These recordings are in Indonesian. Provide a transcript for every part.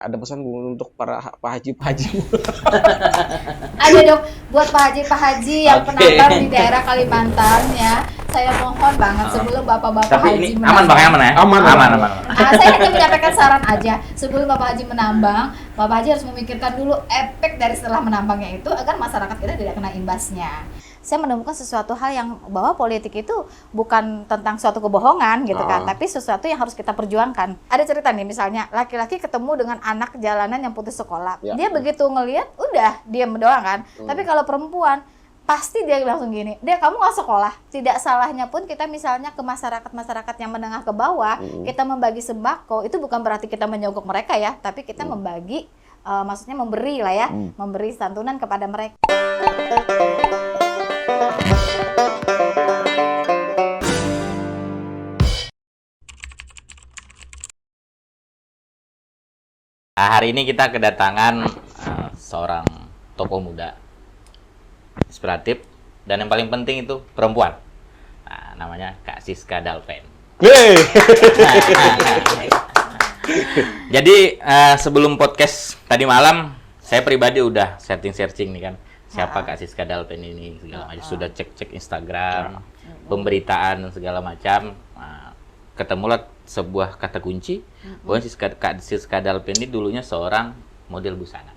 Ada pesan untuk para Pak Haji. Ada dong buat Pak Haji yang penambang di daerah Kalimantan ya. Saya mohon banget sebelum Bapak-bapak Haji menambang. Aman ya? Aman. Saya hanya menyampaikan saran aja. Sebelum Bapak Haji menambang, Bapak Haji harus memikirkan dulu efek dari setelah menambangnya itu agar masyarakat kita tidak kena imbasnya. Saya menemukan sesuatu hal yang bahwa politik itu bukan tentang suatu kebohongan gitu kan, tapi sesuatu yang harus kita perjuangkan. Ada cerita nih misalnya, laki-laki ketemu dengan anak jalanan yang putus sekolah. Ya. Dia begitu ngelihat, udah diam doang kan. Tapi kalau perempuan, pasti dia langsung gini, dia kamu nggak sekolah. Tidak salahnya pun kita misalnya ke masyarakat yang menengah ke bawah, kita membagi sembako, itu bukan berarti kita menyogok mereka ya, tapi kita membagi, maksudnya memberi lah ya, memberi santunan kepada mereka. Hari ini kita kedatangan seorang tokoh muda, inspiratif, dan yang paling penting itu perempuan. Nah, namanya Kak Siska Dalpen. Jadi sebelum podcast tadi malam, saya pribadi udah searching nih kan, siapa Kak Siska Dalpen ini segala macam. Sudah cek Instagram, pemberitaan segala macam. Ketemulah sebuah kata kunci bahwa Kak Siska Dalpen ini dulunya seorang model busana.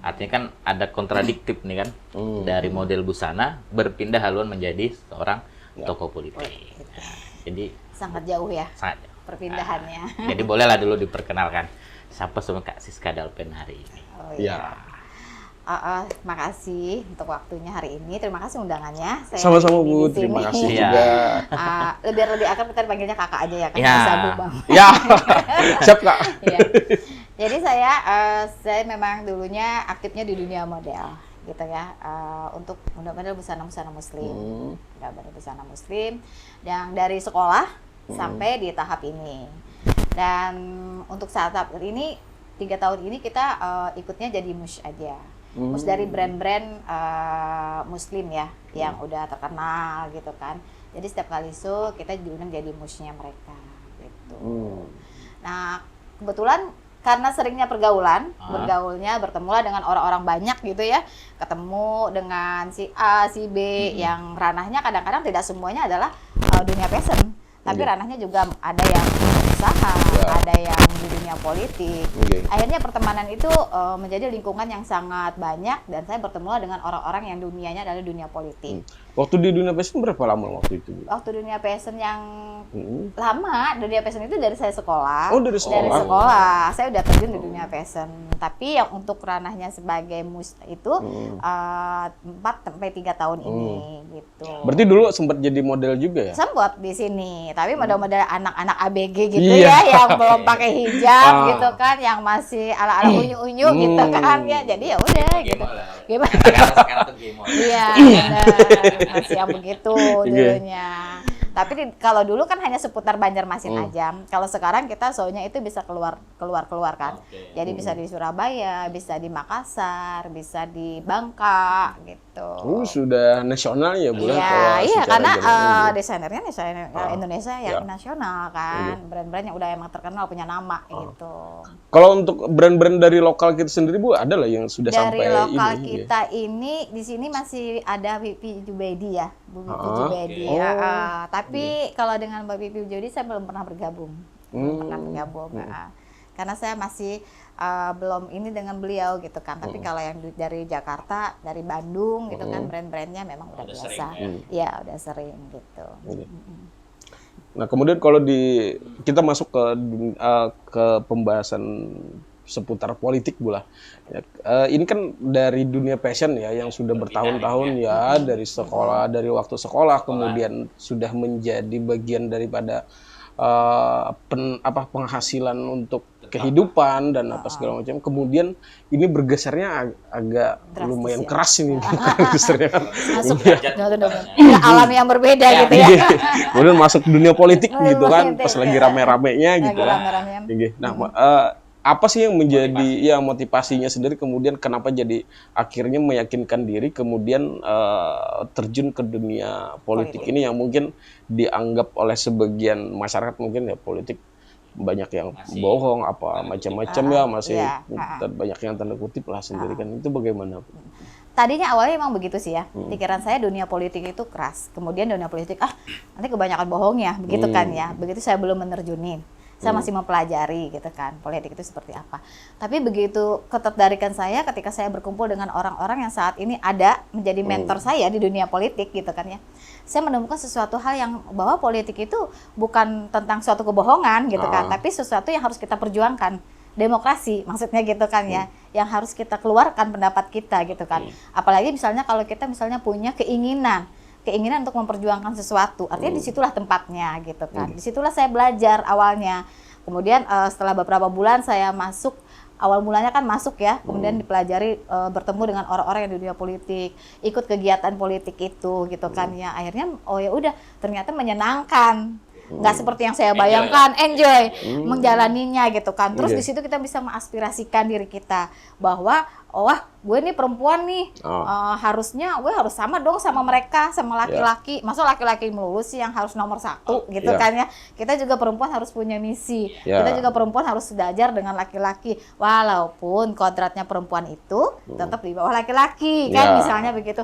Artinya kan ada kontradiktif nih kan, dari model busana berpindah haluan menjadi seorang tokoh politik. Jadi sangat jauh ya. Sangat jauh. Perpindahannya. Jadi bolehlah dulu diperkenalkan siapa sama Kak Siska Dalpen hari ini. Oh iya. Makasih untuk waktunya hari ini. Terima kasih undangannya. Sama-sama Bu, terima kasih juga. Biar lebih akrab kita dipanggilnya kakak aja ya kan. Ya. Bisa Bu Bang. Ya, siap Kak. Ya. Jadi saya memang dulunya aktifnya di dunia model gitu ya, untuk model busana muslim, model busana muslim, yang dari sekolah sampai di tahap ini. Dan untuk saat ini 3 tahun ini kita ikutnya jadi mush aja. Mus dari brand-brand muslim ya, yang udah terkenal gitu kan. Jadi setiap kali show kita diundang jadi mushnya mereka gitu. Nah kebetulan karena seringnya bergaulnya bertemulah dengan orang-orang banyak gitu ya, ketemu dengan si A, si B, yang ranahnya kadang-kadang tidak semuanya adalah dunia fashion, tapi ranahnya juga ada yang usaha, ada yang di dunia politik. Akhirnya pertemanan itu menjadi lingkungan yang sangat banyak, dan saya bertemu dengan orang-orang yang dunianya adalah dunia politik. Waktu di dunia fashion berapa lama waktu itu? Waktu dunia fashion yang lama, dunia fashion itu dari saya sekolah. Oh, dari sekolah. Dari sekolah, saya udah terjun di dunia fashion. Tapi yang untuk ranahnya sebagai mus itu 4-3 tahun ini gitu. Berarti dulu sempat jadi model juga ya? Sempat di sini, tapi model-model anak-anak ABG gitu ya, yang belum pakai hijab gitu kan, yang masih ala-ala unyu-unyu gitu kan ya. Jadi ya udah gitu. Gimana? Sekarang tuh game. Iya, masih yang begitu dulunya. Tapi kalau dulu kan hanya seputar Banjarmasin aja. Kalau sekarang kita show-nya itu bisa keluar kan. Jadi bisa di Surabaya, bisa di Makassar, bisa di Bangka gitu. Sudah nasional ya Bu? Iya, karena desainernya Indonesia yang nasional kan. Brand-brand yang udah emang terkenal, punya nama gitu. Kalau untuk brand-brand dari lokal kita sendiri Bu, ada lah yang sudah dari sampai lokal ini? Lokal kita ini di sini masih ada Pipi Jubaidi ya, Bu Pipi Jubaidi. Tapi kalau dengan Mbak Pipi Jubaidi saya belum pernah bergabung. Karena saya masih belum ini dengan beliau gitu kan. Tapi kalau yang dari Jakarta, dari Bandung gitu kan, brand-brandnya memang udah biasa. Iya, udah sering gitu. Nah, kemudian kalau kita masuk ke pembahasan seputar politik Bu lah. Ini kan dari dunia fashion ya, yang sudah bertahun-tahun ya, dari sekolah, dari waktu sekolah, kemudian sudah menjadi bagian daripada penghasilan untuk kehidupan dan apa segala macam. Kemudian ini bergesernya agak drastis, lumayan keras ini gesernya. Masuk alam yang berbeda gitu ya. Kemudian masuk dunia politik gitu kan, pas lagi rame-ramenya gitu kan. Nah, apa sih yang menjadi motivasinya sendiri, kemudian kenapa jadi akhirnya meyakinkan diri kemudian terjun ke dunia politik ini yang mungkin dianggap oleh sebagian masyarakat mungkin ya politik banyak yang Masih bohong apa macam-macam ya, masih iya, banyak yang tanda kutip lah sendiri kan. Itu bagaimana? Tadinya awalnya emang begitu sih ya. Pikiran saya dunia politik itu keras. Kemudian dunia politik, nanti kebanyakan bohong ya, begitu kan ya. Begitu saya belum menerjunin. Saya masih mempelajari gitu kan, politik itu seperti apa. Tapi begitu ketertarikan saya ketika saya berkumpul dengan orang-orang yang saat ini ada menjadi mentor saya di dunia politik gitu kan ya. Saya menemukan sesuatu hal yang bahwa politik itu bukan tentang suatu kebohongan gitu kan, tapi sesuatu yang harus kita perjuangkan. Demokrasi maksudnya gitu kan ya, yang harus kita keluarkan pendapat kita gitu kan. Apalagi misalnya kalau kita misalnya punya keinginan untuk memperjuangkan sesuatu, artinya disitulah tempatnya gitu kan. Disitulah saya belajar awalnya. Kemudian setelah beberapa bulan saya masuk, awal mulanya kan masuk ya, kemudian dipelajari, bertemu dengan orang-orang yang di dunia politik, ikut kegiatan politik itu gitu kan ya. Akhirnya oh ya udah, ternyata menyenangkan. Nggak seperti yang saya bayangkan, enjoy menjalaninya gitu kan. Terus di situ kita bisa mengaspirasikan diri kita bahwa wah gue nih perempuan nih, harusnya gue harus sama dong sama mereka, sama laki-laki. Masa laki-laki melulu sih yang harus nomor satu gitu kan ya. Kita juga perempuan harus punya misi. Kita juga perempuan harus sejajar dengan laki-laki. Walaupun kodratnya perempuan itu tetap di bawah laki-laki kan, misalnya begitu.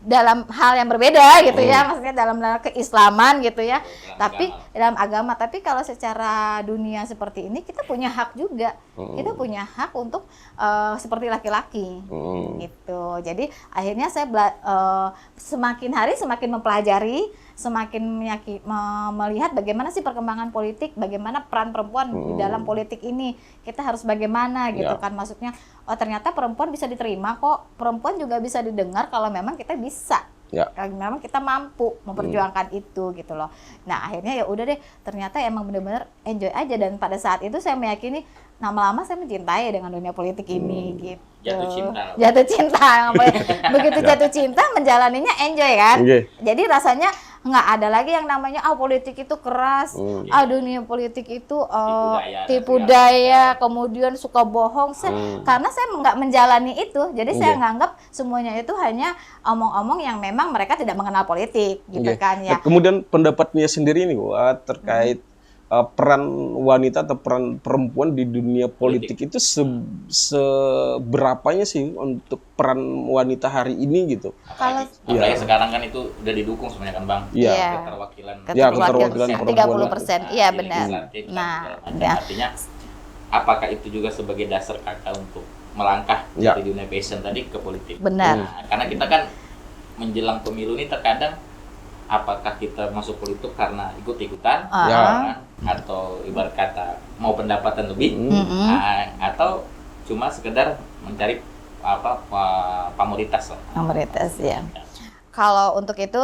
Dalam hal yang berbeda gitu ya, maksudnya dalam keislaman gitu ya. Tapi dalam agama, tapi kalau secara dunia seperti ini kita punya hak juga. Kita punya hak untuk seperti laki-laki gitu. Jadi akhirnya saya semakin hari semakin mempelajari, semakin melihat bagaimana sih perkembangan politik, bagaimana peran perempuan di dalam politik ini. Kita harus bagaimana gitu kan, maksudnya oh ternyata perempuan bisa diterima kok, perempuan juga bisa didengar kalau memang kita bisa. Kalau memang kita mampu memperjuangkan itu gitu loh. Nah akhirnya ya udah deh, ternyata emang benar-benar enjoy aja, dan pada saat itu saya meyakini lama-lama saya mencintai dengan dunia politik ini gitu. Jatuh cinta. Begitu jatuh cinta, menjalaninya enjoy kan. Jadi rasanya nggak ada lagi yang namanya politik itu keras, dunia politik itu tipu daya, kemudian suka bohong. Karena saya nggak menjalani itu, jadi saya nganggap semuanya itu hanya omong-omong yang memang mereka tidak mengenal politik gitu kan ya. Nah, kemudian pendapatnya sendiri nih terkait peran wanita atau peran perempuan di dunia politik itu seberapanya sih untuk peran wanita hari ini gitu? Kalau sekarang kan itu udah didukung sebenarnya kan Bang. Keterwakilan perempuan 30%. Iya benar. Nah, artinya apakah itu juga sebagai dasar kakak untuk melangkah dari dunia passion tadi ke politik? Benar. Nah, karena kita kan menjelang pemilu ini terkadang apakah kita masuk politik karena ikut-ikutan, atau ibarat kata mau pendapatan lebih, atau cuma sekedar mencari pamoritas lah. Pamoritas ya. Kalau untuk itu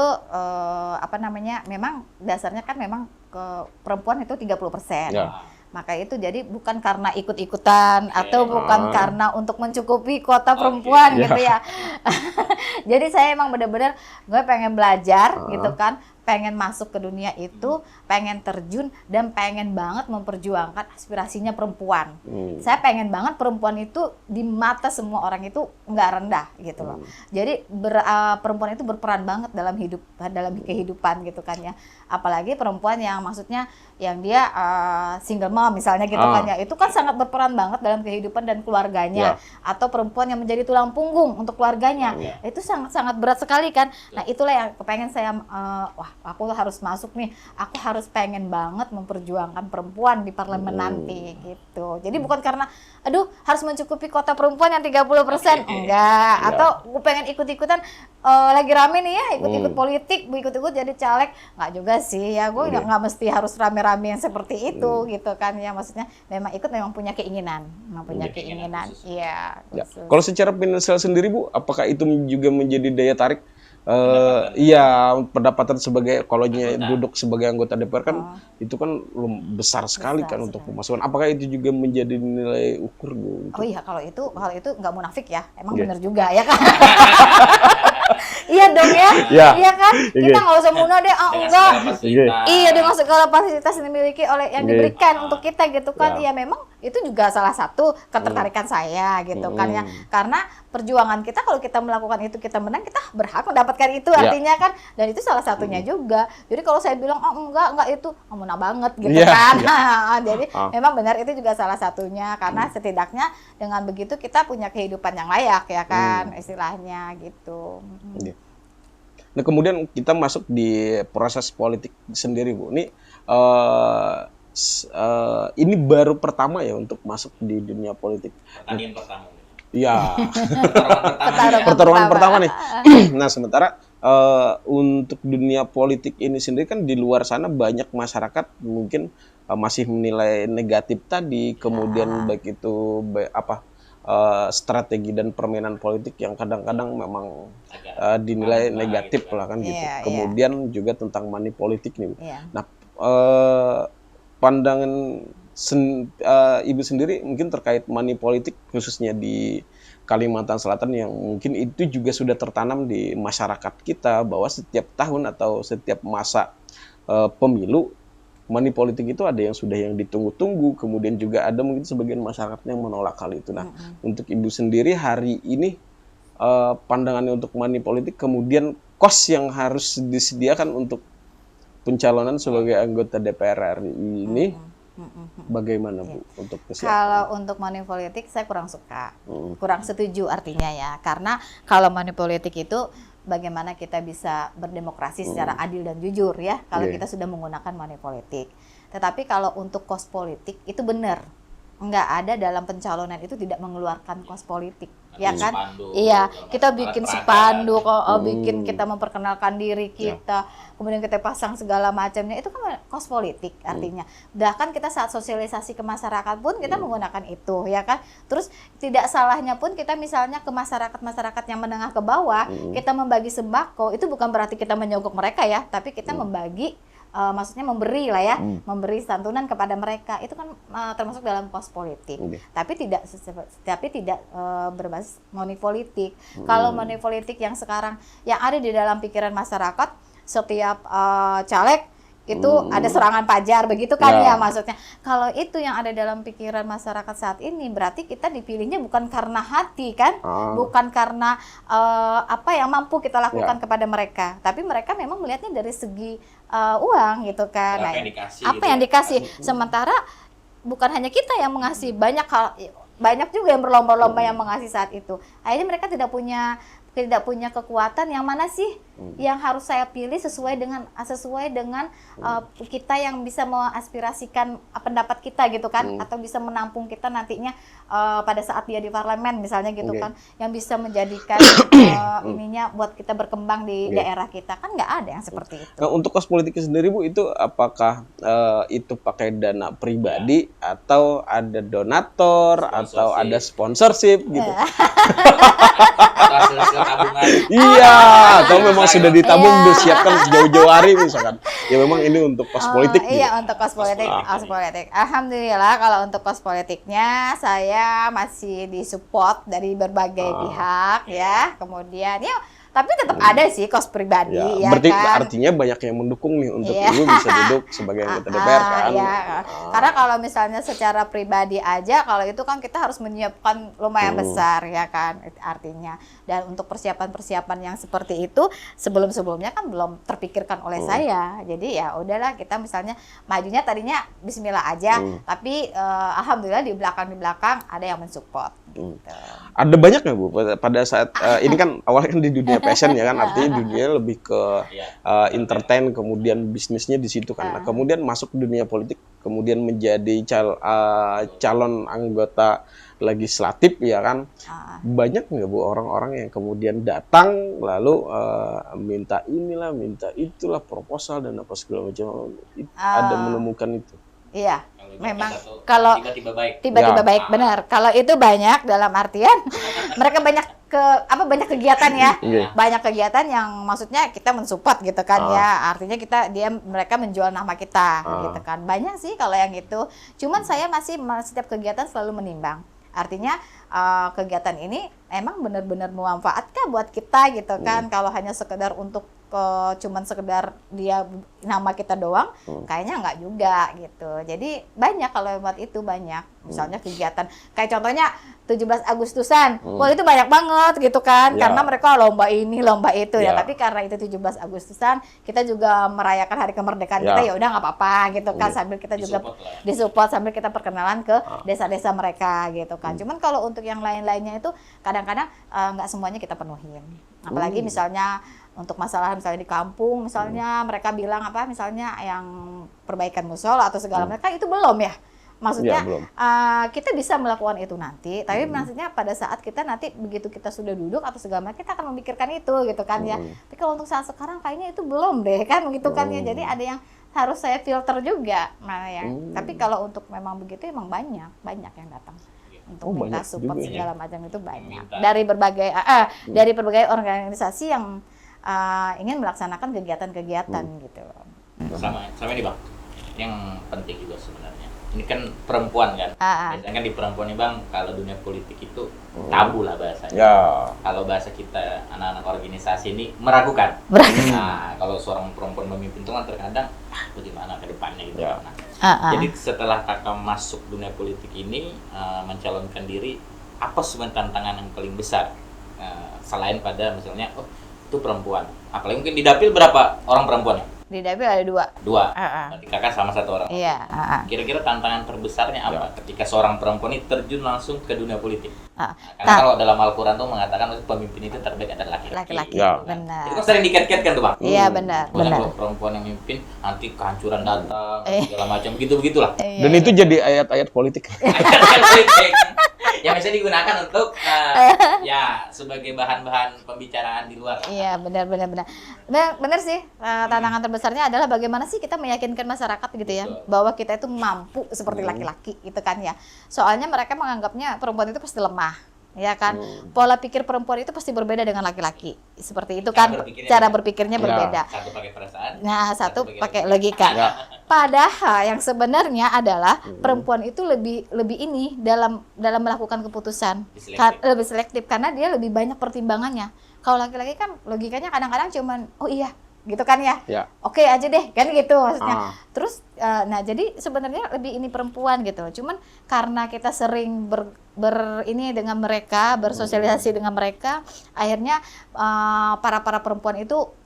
memang dasarnya kan memang ke perempuan itu 30%. Maka itu jadi bukan karena ikut-ikutan atau bukan karena untuk mencukupi kuota perempuan gitu ya. Jadi saya emang benar-benar gue pengen belajar gitu kan, pengen masuk ke dunia itu, pengen terjun dan pengen banget memperjuangkan aspirasinya perempuan. Saya pengen banget perempuan itu di mata semua orang itu nggak rendah gitu loh. Jadi perempuan itu berperan banget dalam kehidupan gitu kan ya. Apalagi perempuan yang maksudnya yang dia single mom misalnya gitu kan ya, itu kan sangat berperan banget dalam kehidupan dan keluarganya. Atau perempuan yang menjadi tulang punggung untuk keluarganya, itu sangat-sangat berat sekali kan. Nah itulah yang kepengen saya, aku harus masuk nih, aku harus pengen banget memperjuangkan perempuan di parlemen nanti gitu. Jadi bukan karena harus mencukupi kota perempuan yang 30%, enggak. Atau aku pengen ikut-ikutan, lagi rame nih ya, ikut-ikut politik, ikut-ikut jadi caleg, enggak juga sih ya. Gue nggak mesti harus rame-rame yang seperti itu gitu kan ya. Maksudnya memang punya keinginan, iya. Kalau secara finansial sendiri Bu, apakah itu juga menjadi daya tarik? Pendapatan sebagai duduk sebagai anggota DPR kan itu kan besar sekali kan untuk pemasukan. Apakah itu juga menjadi nilai ukur Bu? Oh iya, kalau itu nggak munafik ya, emang benar juga ya kan. Iya dong ya, iya kan. Kita nggak usah munafik deh, enggak. Iya, dengan segala fasilitas yang dimiliki yang diberikan untuk kita gitu kan. Iya memang itu juga salah satu ketertarikan saya gitu kan ya. Karena perjuangan kita kalau kita melakukan itu kita menang, kita berhak mendapatkan itu artinya kan. Dan itu salah satunya juga. Jadi kalau saya bilang enggak itu menang banget gitu kan. Jadi memang benar itu juga salah satunya karena setidaknya dengan begitu kita punya kehidupan yang layak ya kan istilahnya gitu. Nah kemudian kita masuk di proses politik sendiri Bu. Ini baru pertama ya untuk masuk di dunia politik. Pertandingan pertama. Iya. Pertarungan pertama nih. Nah sementara untuk dunia politik ini sendiri kan di luar sana banyak masyarakat mungkin masih menilai negatif tadi, kemudian baik itu strategi dan permainan politik yang kadang-kadang memang dinilai negatif lah kan gitu. Kemudian juga tentang money politik nih. Nah, pandangan Ibu sendiri mungkin terkait money politik khususnya di Kalimantan Selatan yang mungkin itu juga sudah tertanam di masyarakat kita bahwa setiap tahun atau setiap masa pemilu money politik itu ada yang sudah yang ditunggu-tunggu, kemudian juga ada mungkin sebagian masyarakat yang menolak hal itu. Nah, untuk Ibu sendiri hari ini pandangannya untuk money politik, kemudian kos yang harus disediakan untuk pencalonan sebagai anggota DPR RI ini, bagaimana Bu untuk kesiapan? Kalau untuk money politik saya kurang suka, kurang setuju artinya ya, karena kalau money politik itu bagaimana kita bisa berdemokrasi secara adil dan jujur ya kalau kita sudah menggunakan money politik. Tetapi kalau untuk kos politik itu benar, nggak ada dalam pencalonan itu tidak mengeluarkan kos politik, ya kan? Iya, kita bikin spanduk, bikin kita memperkenalkan diri kita, kemudian kita pasang segala macamnya, itu kan kos politik artinya. Bahkan kita saat sosialisasi ke masyarakat pun kita menggunakan itu, ya kan? Terus tidak salahnya pun kita misalnya ke masyarakat yang menengah ke bawah, kita membagi sembako, itu bukan berarti kita menyogok mereka ya, tapi kita membagi maksudnya memberi lah ya, memberi santunan kepada mereka, itu kan termasuk dalam kos politik. Tapi tidak berbasis money politik. Kalau money politik yang sekarang yang ada di dalam pikiran masyarakat, setiap caleg itu ada serangan pajar begitu kan ya maksudnya. Kalau itu yang ada dalam pikiran masyarakat saat ini, berarti kita dipilihnya bukan karena hati kan, bukan karena apa yang mampu kita lakukan kepada mereka, tapi mereka memang melihatnya dari segi uang gitu kan. Apa yang dikasih, sementara bukan hanya kita yang mengasih, banyak juga yang berlomba-lomba yang mengasih saat itu. Akhirnya mereka tidak punya kekuatan yang mana sih yang harus saya pilih sesuai dengan kita yang bisa mengaspirasikan pendapat kita gitu kan, atau bisa menampung kita nantinya pada saat dia di parlemen misalnya gitu kan, yang bisa menjadikan ininya buat kita berkembang di daerah kita, kan nggak ada yang seperti itu. Nah, untuk kos politik sendiri Bu, itu apakah itu pakai dana pribadi atau ada donator atau ada sponsorship gitu? Iya, atau memang sudah ditabung, disiapkan jauh-jauh hari misalkan. Ya memang ini untuk kos politik. Iya, untuk kos politik. Alhamdulillah kalau untuk kos politiknya saya masih disupport dari berbagai pihak ya. Kemudian tapi tetap ada sih kos pribadi ya berarti kan. Artinya banyak yang mendukung nih untuk Ibu bisa duduk sebagai anggota DPR kan. Karena kalau misalnya secara pribadi aja, kalau itu kan kita harus menyiapkan lumayan besar ya kan artinya. Dan untuk persiapan-persiapan yang seperti itu sebelum-sebelumnya kan belum terpikirkan oleh saya. Jadi ya udahlah, kita misalnya majunya tadinya bismillah aja, tapi alhamdulillah di belakang ada yang mensupport. Gitu. Ada banyak nggak Bu pada saat ini kan awalnya kan di dunia fashion ya kan, artinya dunia lebih ke entertain, kemudian bisnisnya di situ kan. Nah, kemudian masuk dunia politik, kemudian menjadi calon anggota legislatif ya kan. Banyak nggak Bu orang-orang yang kemudian datang lalu minta inilah, minta itulah, proposal dan apa segala macam. Ada menemukan itu? Iya, memang kalau tiba-tiba baik, benar. Kalau itu banyak dalam artian mereka banyak banyak kegiatan ya, banyak kegiatan yang maksudnya kita mensupport gitu kan ya. Artinya mereka menjual nama kita gitu kan. Banyak sih kalau yang itu. Cuman saya masih setiap kegiatan selalu menimbang. Artinya kegiatan ini emang benar-benar bermanfaat kah buat kita gitu kan. Kalau hanya sekedar untuk cuman sekedar dia nama kita doang, kayaknya nggak juga gitu. Jadi banyak kalau buat itu banyak. Misalnya kegiatan, kayak contohnya 17 Agustusan, wah itu banyak banget gitu kan, Ya. karena mereka lomba ini, lomba itu ya. Ya. Tapi karena itu 17 Agustusan, kita juga merayakan hari kemerdekaan kita, ya udah nggak apa-apa gitu kan, sambil kita juga disupport sambil kita perkenalan ke desa-desa mereka gitu kan. Cuman kalau untuk yang lain-lainnya itu kadang-kadang nggak semuanya kita penuhin. Apalagi misalnya untuk masalah misalnya di kampung, misalnya mereka bilang apa, misalnya yang perbaikan musola atau segala mereka itu belum ya. Maksudnya Ya, belum. kita bisa melakukan itu nanti, tapi maksudnya pada saat kita nanti begitu kita sudah duduk atau segala macam kita akan memikirkan itu gitu kan ya. Tapi kalau untuk saat sekarang kayaknya itu belum deh kan gitu kan ya. Jadi ada yang harus saya filter juga. Nah ya. Tapi kalau untuk memang begitu emang banyak yang datang. Untuk minta banyak support juga ya. segala macam itu banyak. Minta. Dari berbagai organisasi yang ingin melaksanakan kegiatan-kegiatan gitu. Sama ini Bang, yang penting juga sebenarnya. Ini kan perempuan kan, biasanya kan di perempuan nih Bang, kalau dunia politik itu tabu lah bahasanya. Ya. Kalau bahasa kita anak-anak organisasi ini meragukan. Nah, kalau seorang perempuan memimpin itu kan terkadang bagaimana ke depannya gitu. Ya. Nah, jadi setelah kakak masuk dunia politik ini, mencalonkan diri, apa sebenarnya tantangan yang paling besar? Selain pada misalnya, oh itu perempuan. Apalagi mungkin di dapil berapa orang perempuan ya? Di dapil ada 2. 2. Berarti kakak sama 1 orang. Iya. Kira-kira tantangan terbesarnya apa ketika seorang perempuan ini terjun langsung ke dunia politik? Ah, Karena kalau dalam Al-Quran tuh mengatakan pemimpin itu terbaik adalah laki-laki. Laki-laki, Ya. benar. Itu kan sering dikait-kaitkan tuh Bang. Iya benar. Kalau perempuan yang memimpin nanti kehancuran datang, segala macam gitu-begitulah. Iya. Dan itu jadi ayat-ayat politik. Yang bisa digunakan untuk ya sebagai bahan-bahan pembicaraan di luar. Iya benar. Benar sih, tantangan terbesarnya adalah bagaimana sih kita meyakinkan masyarakat gitu ya, bahwa kita itu mampu seperti laki-laki gitu kan ya. Soalnya mereka menganggapnya perempuan itu pasti lemah, ya kan. Pola pikir perempuan itu pasti berbeda dengan laki-laki, seperti itu kan. Cara berpikirnya berbeda. Satu pakai perasaan. Nah, satu pakai logika. Padahal yang sebenarnya adalah perempuan itu lebih ini dalam melakukan keputusan. Lebih selektif karena dia lebih banyak pertimbangannya. Kalau laki-laki kan logikanya kadang-kadang cuman oh iya gitu kan ya. Oke aja deh kan gitu maksudnya. Terus nah jadi sebenarnya lebih ini perempuan gitu. Cuman karena kita sering ini dengan mereka, bersosialisasi dengan mereka, akhirnya para perempuan itu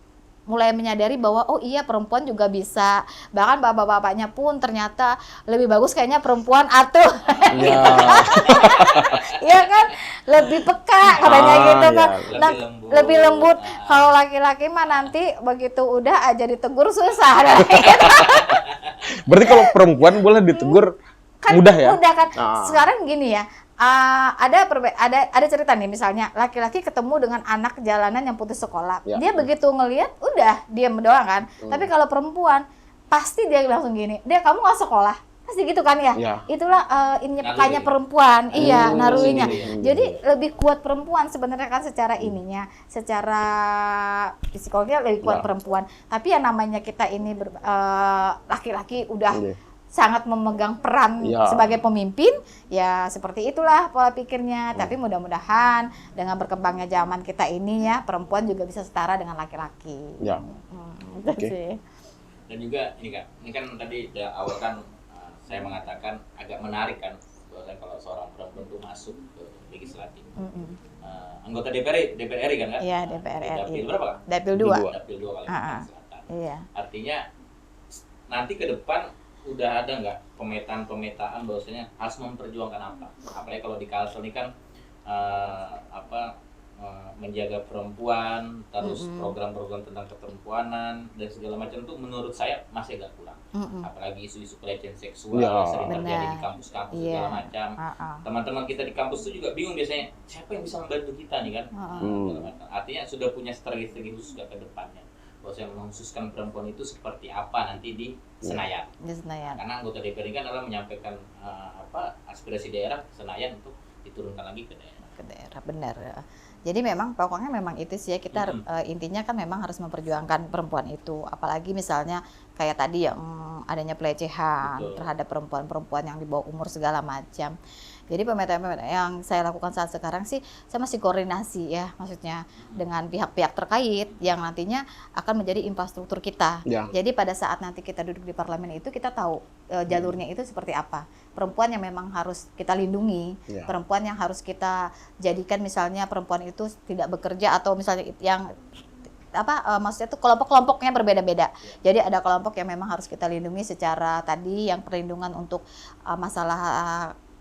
mulai menyadari bahwa oh iya perempuan juga bisa, bahkan bapak-bapaknya pun ternyata lebih bagus kayaknya perempuan atuh. Iya. Iya kan, lebih peka katanya gitu kan. Ya. Nah, lebih lembut. Kalau laki-laki mah nanti begitu udah aja ditegur susah. Berarti kalau perempuan boleh ditegur Kan mudah ya? Mudah kan. Sekarang gini ya. Ada cerita nih misalnya laki-laki ketemu dengan anak jalanan yang putus sekolah. Ya. Dia begitu ngelihat udah diam doang kan. Tapi kalau perempuan pasti dia langsung gini, "Dia kamu nggak sekolah?" Pasti gitu kan ya. Ya. Itulah ininya pekanya perempuan. Iya, naruhinya. sendiri. Jadi lebih kuat perempuan sebenarnya kan secara ininya, secara psikologinya lebih kuat perempuan. Tapi yang namanya kita ini laki-laki udah sangat memegang peran sebagai pemimpin, ya seperti itulah pola pikirnya. Tapi mudah-mudahan dengan berkembangnya zaman kita ini ya, perempuan juga bisa setara dengan laki-laki. Ya. Gitu Oke. sih. Dan juga ini Kak, ini kan tadi dari awal kan saya mengatakan agak menarik kan, bahwa kalau seorang perempuan itu masuk ke legislatif. Anggota DPR RI kan Kak? Iya, DPR RI. Dapil berapa Kak? Dapil 2. Dapil 2 Kalimantan Selatan. Iya. Artinya nanti ke depan udah ada nggak pemetaan bahwasanya harus memperjuangkan apa? Apalagi kalau di Kalsel ini kan menjaga perempuan, terus program-program tentang keperempuanan dan segala macam itu menurut saya masih agak kurang. Apalagi isu-isu pelecehan seksual yang sering terjadi di kampus-kampus segala macam. Teman-teman kita di kampus itu juga bingung biasanya siapa yang bisa membantu kita nih kan? Artinya sudah punya strategi khusus ke depannya. Bahwa saya mengkhususkan perempuan itu seperti apa nanti di Senayan. Di Senayan. Karena anggota DPR ini kan adalah menyampaikan aspirasi daerah Senayan untuk diturunkan lagi ke daerah. Ke daerah, benar. Jadi memang pokoknya memang itu sih ya kita intinya kan memang harus memperjuangkan perempuan itu. Apalagi misalnya kayak tadi yang adanya pelecehan terhadap perempuan-perempuan yang di bawah umur segala macam. Jadi pemetaan yang saya lakukan saat sekarang sih, saya masih koordinasi ya, maksudnya dengan pihak-pihak terkait yang nantinya akan menjadi infrastruktur kita. Ya. Jadi pada saat nanti kita duduk di parlemen itu kita tahu jalurnya itu seperti apa. Perempuan yang memang harus kita lindungi, Ya. perempuan yang harus kita jadikan misalnya perempuan itu tidak bekerja atau misalnya yang maksudnya itu kelompok-kelompoknya berbeda-beda. Jadi ada kelompok yang memang harus kita lindungi secara tadi yang perlindungan untuk masalah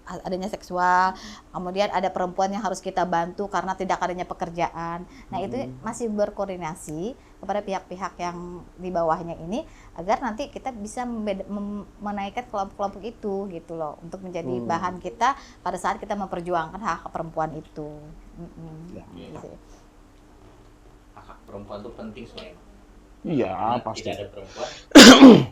adanya seksual, kemudian ada perempuan yang harus kita bantu karena tidak adanya pekerjaan. Nah itu masih berkoordinasi kepada pihak-pihak yang di bawahnya ini agar nanti kita bisa menaikkan kelompok-kelompok itu gitu loh, untuk menjadi bahan kita pada saat kita memperjuangkan hak perempuan itu. Gitu. Hak perempuan itu penting sebenarnya. Iya, pasti. Tidak ada perempuan,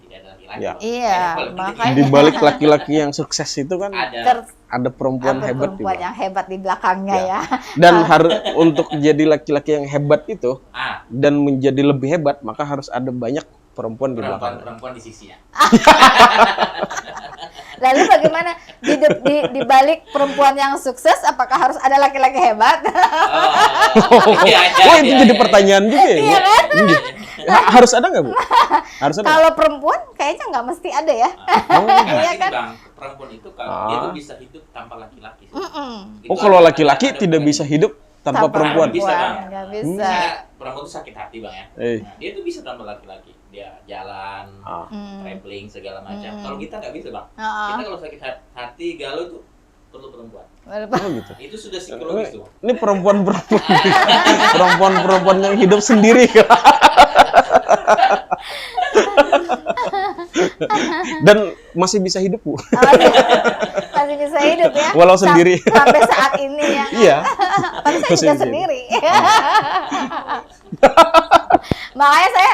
tidak ada laki-laki. Ya. Iya, makanya Di balik laki-laki yang sukses itu kan Ada ada perempuan ada hebat perempuan juga. yang hebat di belakangnya ya. Dan harus untuk jadi laki-laki yang hebat itu ah, dan menjadi lebih hebat, maka harus ada banyak perempuan di belakang. perempuan di sisi ya. Lalu bagaimana di balik perempuan yang sukses, apakah harus ada laki-laki hebat? Oh, itu jadi pertanyaan juga ya. Iya Bu? kan? Iya. Harus ada nggak, Bu? Harus ada. Kalau perempuan kayaknya nggak mesti ada ya. Oh, Iya kan? Bang, perempuan itu kalau dia tuh bisa hidup tanpa laki-laki. Itu oh, kalau ada- laki-laki ada tidak poin. bisa hidup tanpa perempuan. Bisa, Bang. Nggak bisa. Misalnya perempuan itu sakit hati, Bang ya. Nah, dia tuh bisa tanpa laki-laki. Dia jalan, Ah. traveling segala macam. Kalau kita nggak bisa, Bang. Ah. Kita kalau sakit hati, galau tuh perlu perempuan. Oh, gitu. Itu sudah psikologis tuh. Ini perempuan-perempuan perempuan-perempuan yang hidup sendiri. Dan masih bisa hidup, Bu. Masih bisa hidup ya. Walau sendiri. Sampai saat ini ya. Iya. Tapi saya Masih juga bisa sendiri. Makanya saya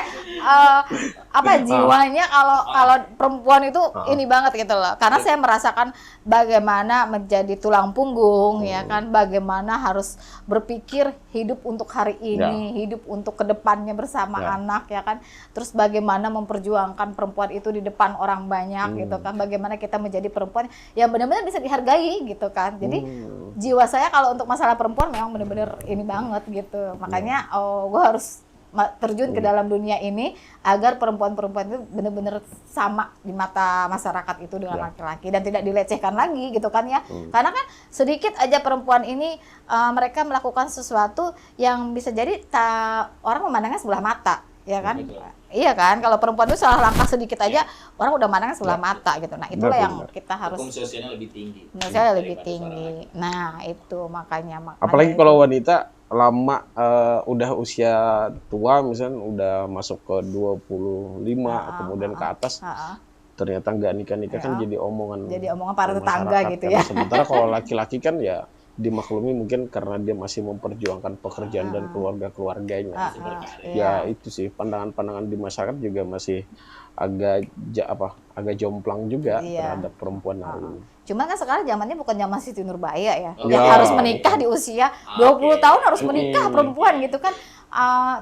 jiwanya kalau perempuan itu ini banget gitu loh. Karena saya merasakan bagaimana menjadi tulang punggung ya kan, bagaimana harus berpikir hidup untuk hari ini, hidup untuk kedepannya bersama anak ya kan. Terus bagaimana memperjuangkan perempuan itu di depan orang banyak gitu kan. Bagaimana kita menjadi perempuan yang benar-benar bisa dihargai gitu kan. Jadi jiwa saya kalau untuk masalah perempuan memang benar-benar ini banget gitu. Makanya gue harus terjun ke dalam dunia ini agar perempuan-perempuan itu benar-benar sama di mata masyarakat itu dengan laki-laki dan tidak dilecehkan lagi gitu kan ya. Karena kan sedikit aja perempuan ini mereka melakukan sesuatu yang bisa jadi orang memandangnya sebelah mata ya kan. Iya kan, kalau perempuan itu salah langkah sedikit aja orang udah mandangnya sebelah mata gitu. Nah itulah yang kita harus, Hukum sosialnya lebih tinggi. menurut lebih tinggi. Nah itu makanya Apalagi kalau wanita lama udah usia tua, misalnya udah masuk ke 25 kemudian ke atas, ternyata nggak nikah-nikah kan jadi omongan para tetangga masyarakat gitu kan. ya. Sementara kalau laki-laki kan ya dimaklumi mungkin karena dia masih memperjuangkan pekerjaan dan keluarga-keluarganya. Ya itu sih pandangan-pandangan di masyarakat juga masih agak jomplang juga terhadap perempuan hari ini. Cuman kan sekarang zamannya bukan zaman Siti Nurbaya ya. Oh, Yang ya. harus menikah di usia 20 tahun harus menikah perempuan gitu kan.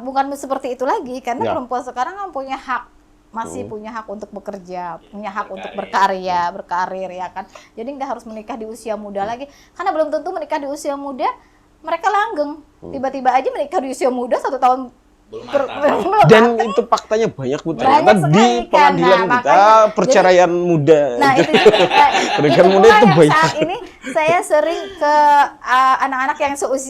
Bukan seperti itu lagi karena perempuan sekarang kan punya hak, masih punya hak untuk bekerja, punya hak untuk berkarir ya kan. Jadi nggak harus menikah di usia muda lagi. Karena belum tentu menikah di usia muda mereka langgeng. Tiba-tiba aja menikah di usia muda 1 tahun Belum matang. Dan itu faktanya banyak, Bu. Ternyata Banyak di sekali, kan. pengadilan Nah, kita makanya, perceraian muda. Nah itu juga. Pernikahan muda pula itu yang banyak. saat ini saya sering ke anak-anak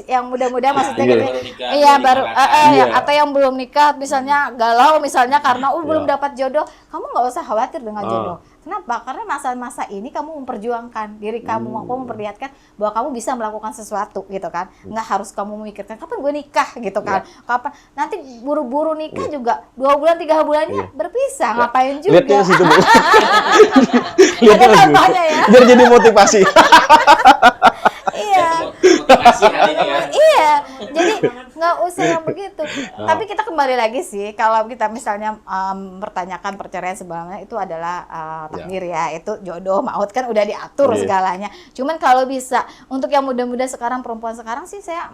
yang muda-muda maksudnya Iya. gitu. Baru nikah, Iya baru baru nikah. Iya. atau yang belum nikah misalnya galau misalnya karena belum dapat jodoh. Kamu nggak usah khawatir dengan jodoh. Kenapa? Karena masa-masa ini kamu memperjuangkan diri kamu, kamu memperlihatkan bahwa kamu bisa melakukan sesuatu gitu kan. Nggak harus kamu memikirkan kapan gue nikah gitu kan. Kapan nanti buru-buru nikah juga 2 bulan 3 bulannya berpisah, ngapain juga. Lihatnya situ, Bu. Ada tambahnya ya. Biar jadi motivasi. Iya. Motivasi kali ini ya. Iya, jadi nggak usah yang begitu. Tapi kita kembali lagi sih, kalau kita misalnya mempertanyakan perceraian sebelumnya itu adalah takdir ya, itu jodoh, maut kan udah diatur segalanya. Cuman kalau bisa untuk yang muda-muda sekarang, perempuan sekarang sih saya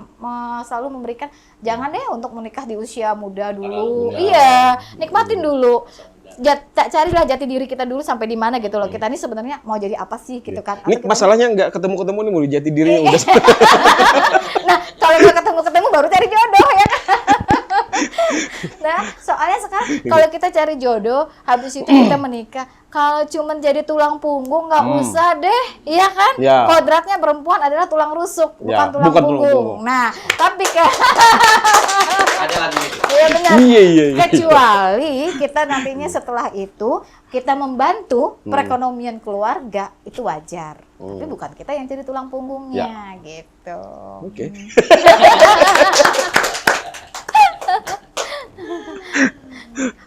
selalu memberikan jangan deh untuk menikah di usia muda dulu. Muda. Iya, nikmatin dulu. carilah jati diri kita dulu sampai di mana gitu loh. Kita ini sebenarnya mau jadi apa sih gitu kan. Ini masalahnya nggak ketemu-ketemu nih, mau jati dirinya udah. Nah, kalau nggak ketemu-ketemu baru cari jodoh ya kan. Nah, soalnya sekarang kalau kita cari jodoh, habis itu kita menikah, kalau cuman jadi tulang punggung nggak usah deh, iya kan? Ya. Kodratnya perempuan adalah tulang rusuk, bukan tulang bukan tulang punggung. punggung. Nah, tapi kan Ada lagi nih. iya benar. Iya. Kecuali kita nantinya setelah itu kita membantu perekonomian keluarga, itu wajar. Tapi bukan kita yang jadi tulang punggungnya gitu. Oke.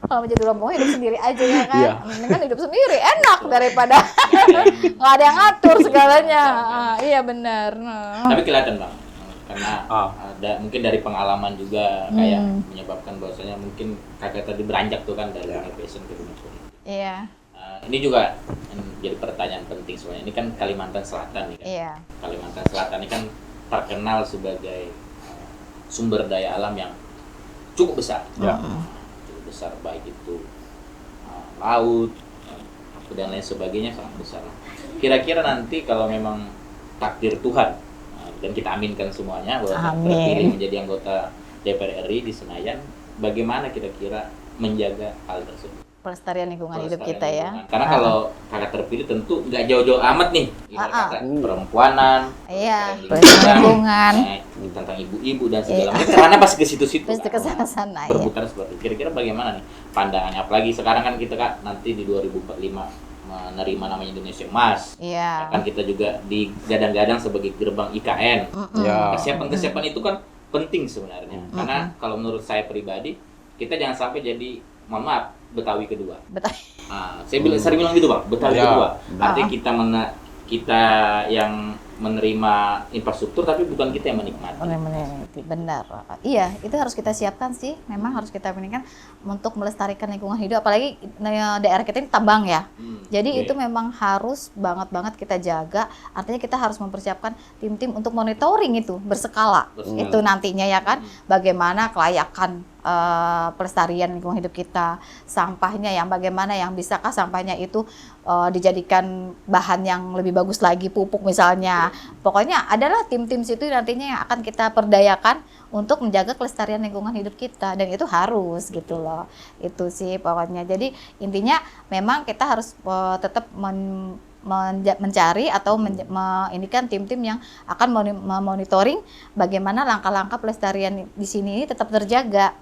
Kalau menjadi tulang punggung hidup sendiri aja ya kan. Iya. Mendingan hidup sendiri enak daripada nggak ada yang ngatur segalanya. Iya benar. Tapi kelihatan Bang, karena ada mungkin dari pengalaman juga kayak menyebabkan bahwasanya mungkin kakak tadi beranjak tuh kan dari passion ke dunia politik. Iya. Ini juga jadi pertanyaan penting sebenarnya. Ini kan Kalimantan Selatan nih kan. Iya. Kalimantan Selatan ini kan terkenal sebagai sumber daya alam yang cukup besar. Cukup besar, baik itu laut dan lain sebagainya, sangat besar. Kira-kira nanti kalau memang takdir Tuhan dan kita aminkan semuanya bahwa terpilih menjadi anggota DPR RI di Senayan, bagaimana kira-kira menjaga hal tersebut? Pelestarian lingkungan hidup kita ya. Karena kalau kakak terpilih tentu nggak jauh-jauh amat nih, kata perempuanan, iya, lingkungan, tentang ibu-ibu dan segala macam. Karena pasti ke situ-situ. Pasti ke sana-sana. Berputar seperti itu. Kira-kira bagaimana nih pandangannya? Apalagi sekarang kan kita nanti di 2045 menerima namanya Indonesia Emas. Iya. Kan kita juga digadang-gadang sebagai gerbang IKN. Kesiapan-kesiapan itu kan penting sebenarnya. Karena kalau menurut saya pribadi, kita jangan sampai jadi, mohon maaf, Betawi kedua. Saya sering bilang gitu Bang, Betawi kedua. Artinya kita yang menerima infrastruktur tapi bukan kita yang menikmati. Benar. Iya, itu harus kita siapkan sih. Memang harus kita pikirkan untuk melestarikan lingkungan hidup. Apalagi daerah kita ini tambang ya. Jadi itu memang harus banget kita jaga. Artinya kita harus mempersiapkan tim-tim untuk monitoring itu berskala. Itu nantinya ya kan. Bagaimana kelayakan pelestarian lingkungan hidup kita, sampahnya yang bagaimana, yang bisakah sampahnya itu dijadikan bahan yang lebih bagus lagi, pupuk misalnya. Pokoknya adalah tim-tim situ nantinya yang akan kita perdayakan untuk menjaga kelestarian lingkungan hidup kita, dan itu harus gitu loh. Itu sih pokoknya. Jadi intinya memang kita harus tetap mencari atau ini kan tim-tim yang akan memonitoring bagaimana langkah-langkah pelestarian di sini tetap terjaga.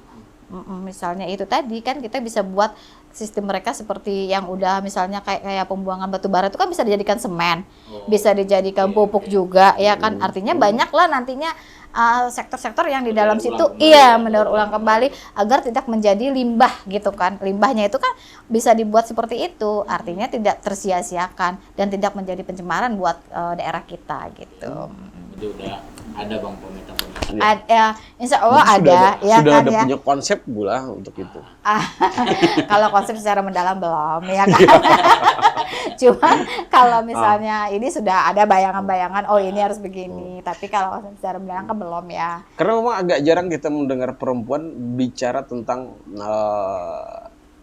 Misalnya itu tadi kan kita bisa buat sistem mereka seperti yang udah misalnya kayak pembuangan batu bara itu kan bisa dijadikan semen, bisa dijadikan pupuk juga ya kan. Artinya banyak lah nantinya sektor-sektor yang di dalam situ mendaur ulang kembali agar tidak menjadi limbah gitu kan. Limbahnya itu kan bisa dibuat seperti itu, artinya tidak tersia-siakan dan tidak menjadi pencemaran buat daerah kita gitu. Itu udah ada Bang pemerintah. Insya Allah ada ya sudah kan ada ya. punya konsep Bula untuk itu. Kalau konsep secara mendalam belum ya kan. Cuma kalau misalnya ini sudah ada bayangan-bayangan, oh ini harus begini. Tapi kalau konsep secara mendalam kan belum ya. Karena memang agak jarang kita mendengar perempuan bicara tentang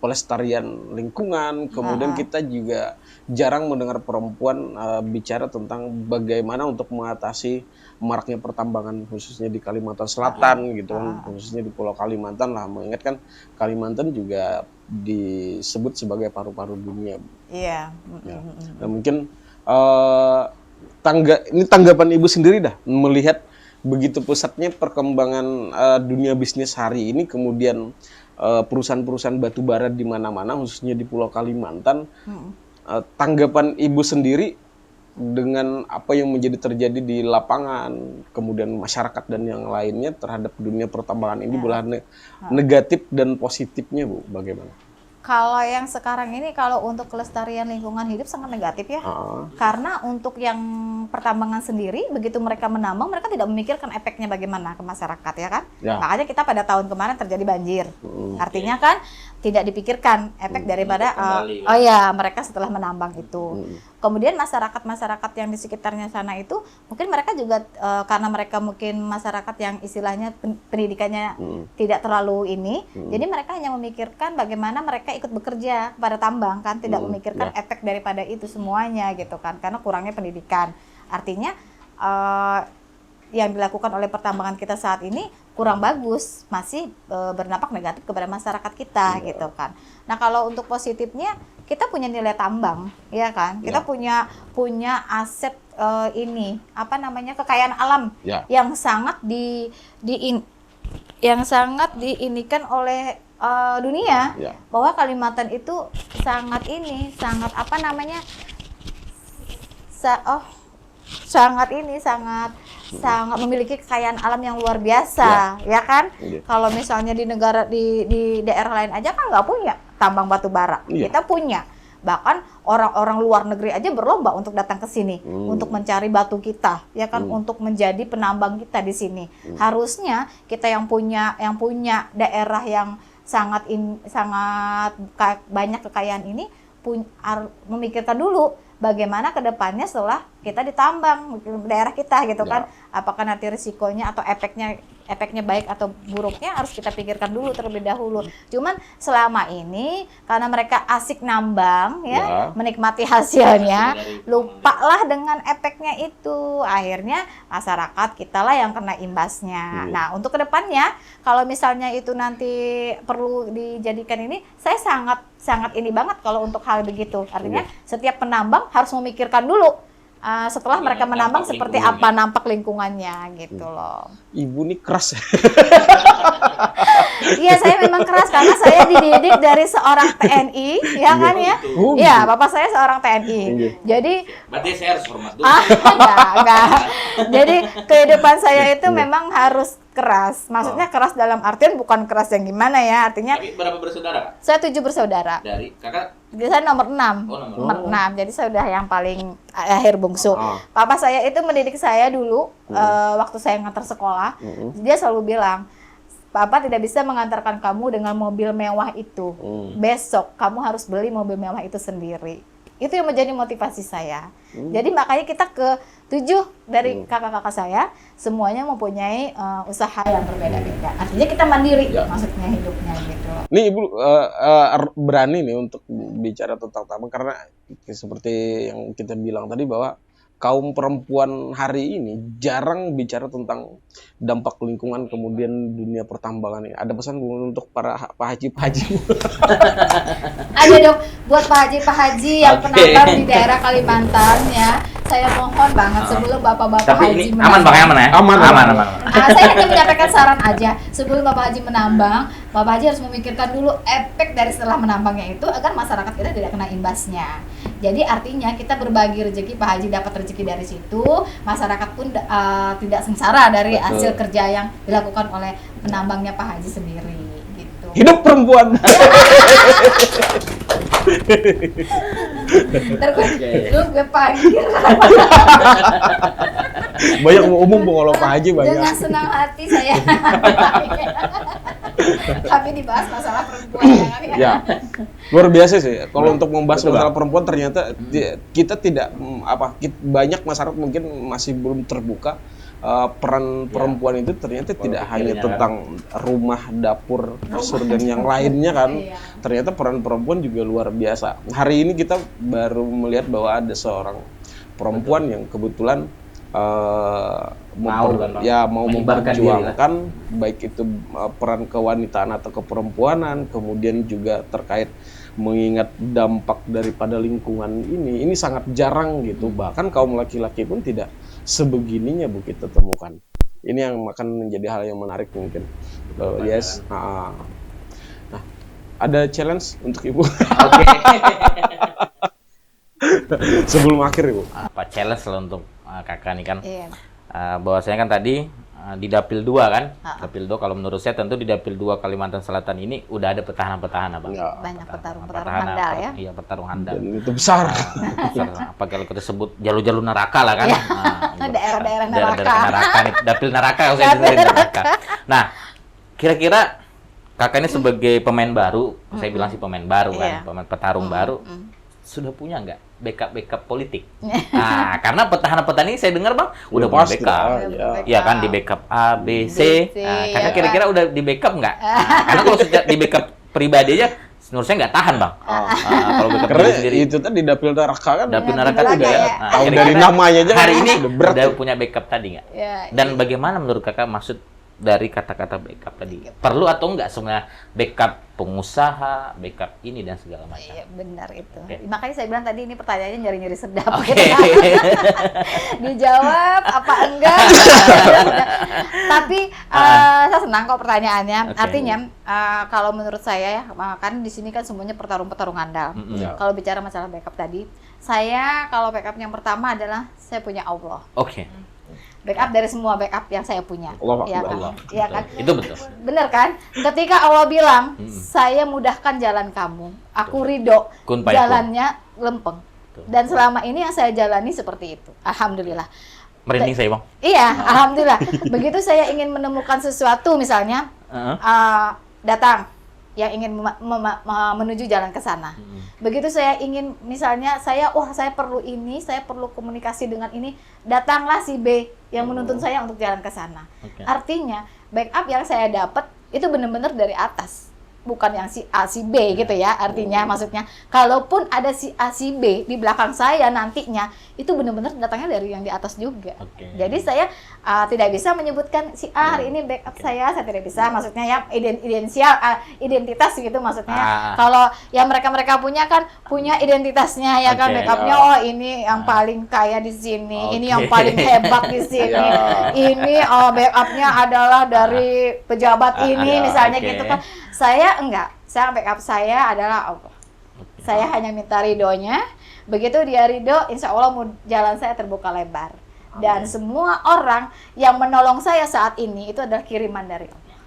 pelestarian lingkungan. Kemudian kita juga jarang mendengar perempuan bicara tentang bagaimana untuk mengatasi maraknya pertambangan khususnya di Kalimantan Selatan gitu kan, khususnya di Pulau Kalimantan lah. Mengingatkan Kalimantan juga disebut sebagai paru-paru dunia. Iya. Nah, mungkin ini tanggapan Ibu sendiri dah melihat begitu pusatnya perkembangan dunia bisnis hari ini, kemudian perusahaan-perusahaan batu bara di mana-mana khususnya di Pulau Kalimantan. Tanggapan Ibu sendiri dengan apa yang terjadi di lapangan, kemudian masyarakat dan yang lainnya terhadap dunia pertambangan ini, negatif dan positifnya Bu, bagaimana? Kalau yang sekarang ini, kalau untuk kelestarian lingkungan hidup sangat negatif ya. Karena untuk yang pertambangan sendiri, begitu mereka menambang, mereka tidak memikirkan efeknya bagaimana ke masyarakat ya kan. Makanya kita pada tahun kemarin terjadi banjir. Artinya kan tidak dipikirkan efek daripada kembali, oh ya mereka setelah menambang itu. Kemudian masyarakat yang di sekitarnya sana itu mungkin mereka juga karena mereka mungkin masyarakat yang istilahnya pendidikannya tidak terlalu ini, jadi mereka hanya memikirkan bagaimana mereka ikut bekerja pada tambang kan, tidak memikirkan efek daripada itu semuanya gitu kan, karena kurangnya pendidikan. Artinya yang dilakukan oleh pertambangan kita saat ini kurang bagus, masih berdampak negatif kepada masyarakat kita gitu kan. Nah kalau untuk positifnya kita punya nilai tambang, ya kan? Kita punya aset ini apa namanya kekayaan alam yang sangat yang sangat diinikan oleh dunia bahwa Kalimantan itu sangat apa namanya sangat memiliki kekayaan alam yang luar biasa, ya kan? Kalau misalnya di negara di daerah lain aja kan nggak punya tambang batu bara, kita punya. Bahkan orang-orang luar negeri aja berlomba untuk datang ke sini untuk mencari batu kita, ya kan? Untuk menjadi penambang kita di sini. Harusnya kita yang punya daerah yang sangat banyak kekayaan ini memikirkan dulu bagaimana ke depannya setelah kita ditambang daerah kita gitu kan. Apakah nanti risikonya atau efeknya baik atau buruknya harus kita pikirkan dulu terlebih dahulu. Cuman selama ini karena mereka asik nambang menikmati hasilnya, lupalah dengan efeknya itu. Akhirnya masyarakat kita lah yang kena imbasnya. Nah, untuk kedepannya kalau misalnya itu nanti perlu dijadikan ini, saya sangat ini banget kalau untuk hal begitu. Artinya setiap penambang harus memikirkan dulu setelah mereka menambang seperti apa nampak lingkungannya gitu loh. Ibu nih keras ya. Iya, saya memang keras karena saya dididik dari seorang TNI, ya kan ya? Iya, bapak saya seorang TNI. Jadi berarti saya harus hormat dulu. Enggak. Jadi kehidupan saya itu memang harus keras. Maksudnya keras dalam artian bukan keras yang gimana ya, artinya. Tapi berapa bersaudara, Kak? Saya 7 bersaudara. Dari kakak? Saya nomor 6. Nomor 6. Jadi saya udah yang paling akhir bungsu. Papa saya itu mendidik saya dulu waktu saya ngantar sekolah. Dia selalu bilang, Papa tidak bisa mengantarkan kamu dengan mobil mewah itu. Besok kamu harus beli mobil mewah itu sendiri. Itu yang menjadi motivasi saya. Jadi makanya kita ke-7 dari kakak-kakak saya semuanya mempunyai usaha yang berbeda-beda. Artinya kita mandiri maksudnya hidupnya gitu. Nih Ibu berani nih untuk bicara tentang tambang karena seperti yang kita bilang tadi bahwa kaum perempuan hari ini jarang bicara tentang dampak lingkungan kemudian dunia pertambangan ini. Ada pesan untuk para Pak Haji? Ada dong buat Pak Haji yang penambang di daerah Kalimantan ya. Saya mohon banget sebelum Bapak-bapak Haji menambang. Aman Bang, aman ya? Aman. Saya hanya menyampaikan saran aja. Sebelum Bapak Haji menambang, Bapak Haji harus memikirkan dulu efek dari setelah menambangnya itu agar masyarakat kita tidak kena imbasnya. Jadi artinya kita berbagi rezeki, Pak Haji dapat rezeki dari situ, masyarakat pun tidak sengsara dari hasil kerja yang dilakukan oleh penambangnya Pak Haji sendiri gitu. Hidup perempuan. Lu gue panggil. Banyak mau umum kalau Pak Haji banyak. Dengan senang hati saya. Tapi dibahas masalah perempuan ya. Luar biasa sih. Kalau untuk membahas masalah perempuan ternyata kita tidak banyak masyarakat mungkin masih belum terbuka peran perempuan itu ternyata tidak hanya tentang rumah, dapur, kasur dan yang lainnya kan. Ternyata peran perempuan juga luar biasa. Hari ini kita baru melihat bahwa ada seorang perempuan yang kebetulan mau memperjuangkan baik itu peran kewanitaan atau keperempuanan, kemudian juga terkait mengingat dampak daripada lingkungan ini sangat jarang gitu. Bahkan kaum laki-laki pun tidak sebegininya Bu kita temukan. Ini yang akan menjadi hal yang menarik mungkin. Yes. Nah, ada challenge untuk Ibu. Oke. Sebelum akhir Ibu. Apa challenge lo untuk kakak nih kan? Bahwasanya kan tadi di Dapil 2 kan? Dapil 2 kalau menurut saya tentu di Dapil 2 Kalimantan Selatan ini udah ada petahana-petahana Bang. Banyak petarung handal ya. Iya, petarung handal. Dan itu besar. Apa kalau kita sebut jalur-jalur neraka lah kan? Daerah-daerah neraka. Daerah neraka nih, Dapil neraka kalau saya dengerin neraka. Nah, kira-kira Kakak ini sebagai pemain baru, saya bilang sih pemain baru kan, Iya. pemain petarung baru, sudah punya nggak backup politik? Nah, karena petahana-petahana ini saya dengar Bang, udah punya pasti backup. lah, Udah punya Ya kan, di backup A, B, C. B, C, Nah, ya kakak kan? kira-kira udah di backup nggak? Nah, karena kalau sejak di backup pribadi aja, menurut saya nggak tahan Bang. Kalau backup Karena diri sendiri. itu tadi dapil neraka kan. Dapil Neraka neraka udah ya. ya. Tahu kira-kira dari namanya aja hari kan ini udah berat udah tuh. punya backup tadi nggak? Ya, Dan bagaimana menurut kakak maksud dari kata-kata backup tadi? Perlu atau enggak sebenarnya backup pengusaha, backup ini dan segala macam? Iya benar itu. Oke. Makanya saya bilang tadi ini pertanyaannya nyari-nyari sedap. Oke. Gitu. Dijawab apa enggak? Tapi saya senang kok pertanyaannya. Oke. Artinya kalau menurut saya ya, kan di sini kan semuanya petarung-petarung andal. Ya. Kalau bicara masalah backup tadi, saya kalau backup yang pertama adalah saya punya Allah. Oke. Backup dari semua backup yang saya punya. Allah Iya Akbar. kan? Allah. Iya kan? Itu betul. Bener kan? Ketika Allah bilang, saya mudahkan jalan kamu, aku ridho, Kun fayakun. jalannya lempeng. Betul. Dan selama ini yang saya jalani seperti itu. Alhamdulillah. Merinding saya Bang. Iya, alhamdulillah. Begitu saya ingin menemukan sesuatu misalnya, Heeh. datang yang ingin menuju jalan ke sana. Begitu saya ingin misalnya saya perlu ini, saya perlu komunikasi dengan ini, datanglah si B yang menuntun saya untuk jalan ke sana. Oke. Artinya backup yang saya dapat itu benar-benar dari atas. Bukan yang si A, si B gitu ya. Artinya maksudnya kalaupun ada si A, si B di belakang saya nantinya itu benar-benar datangnya dari yang di atas juga. Oke. Jadi saya tidak bisa menyebutkan si A hari ini backup saya tidak bisa. Maksudnya ya identitas gitu maksudnya. Kalau yang mereka punya kan punya identitasnya ya kan, Oke. backupnya oh ini yang paling kaya di sini, ini yang Oke. paling hebat di sini, Ya. ini backupnya adalah dari pejabat ini misalnya oke. gitu kan. Saya enggak, saya backup saya adalah Allah. Saya hanya minta ridhonya. Begitu dia ridho, insya Allah jalan saya terbuka lebar. Dan semua orang yang menolong saya saat ini itu adalah kiriman dari Allah.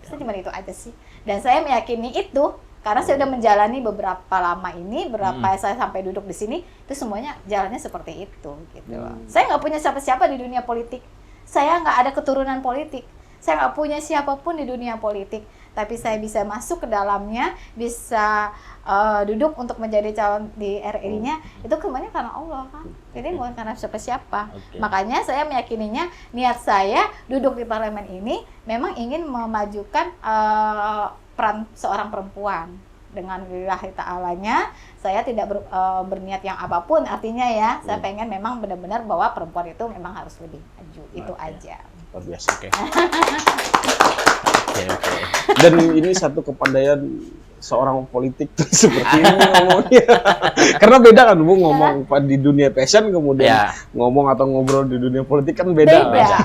Saya cuma itu aja sih. Dan saya meyakini itu karena saya sudah menjalani beberapa lama ini, saya sampai duduk di sini, itu semuanya jalannya seperti itu gitu. Saya nggak punya siapa-siapa di dunia politik. Saya nggak ada keturunan politik. Saya nggak punya siapapun di dunia politik. Tapi saya bisa masuk ke dalamnya, bisa duduk untuk menjadi calon di RI-nya, itu semuanya karena Allah kan. Jadi bukan karena siapa-siapa. Oke. Makanya saya meyakininya niat saya duduk di parlemen ini memang ingin memajukan peran seorang perempuan. Dengan lillahi ta'alanya, saya tidak berniat yang apapun, artinya ya, saya pengen memang benar-benar bahwa perempuan itu memang harus lebih maju, itu aja. Luar biasa. Oke. Oke. Dan ini satu kepandaian seorang politik tuh seperti ini ngomongnya. Karena beda kan Bu ngomong di dunia fashion kemudian Ya. ngomong atau ngobrol di dunia politik kan beda. Beda.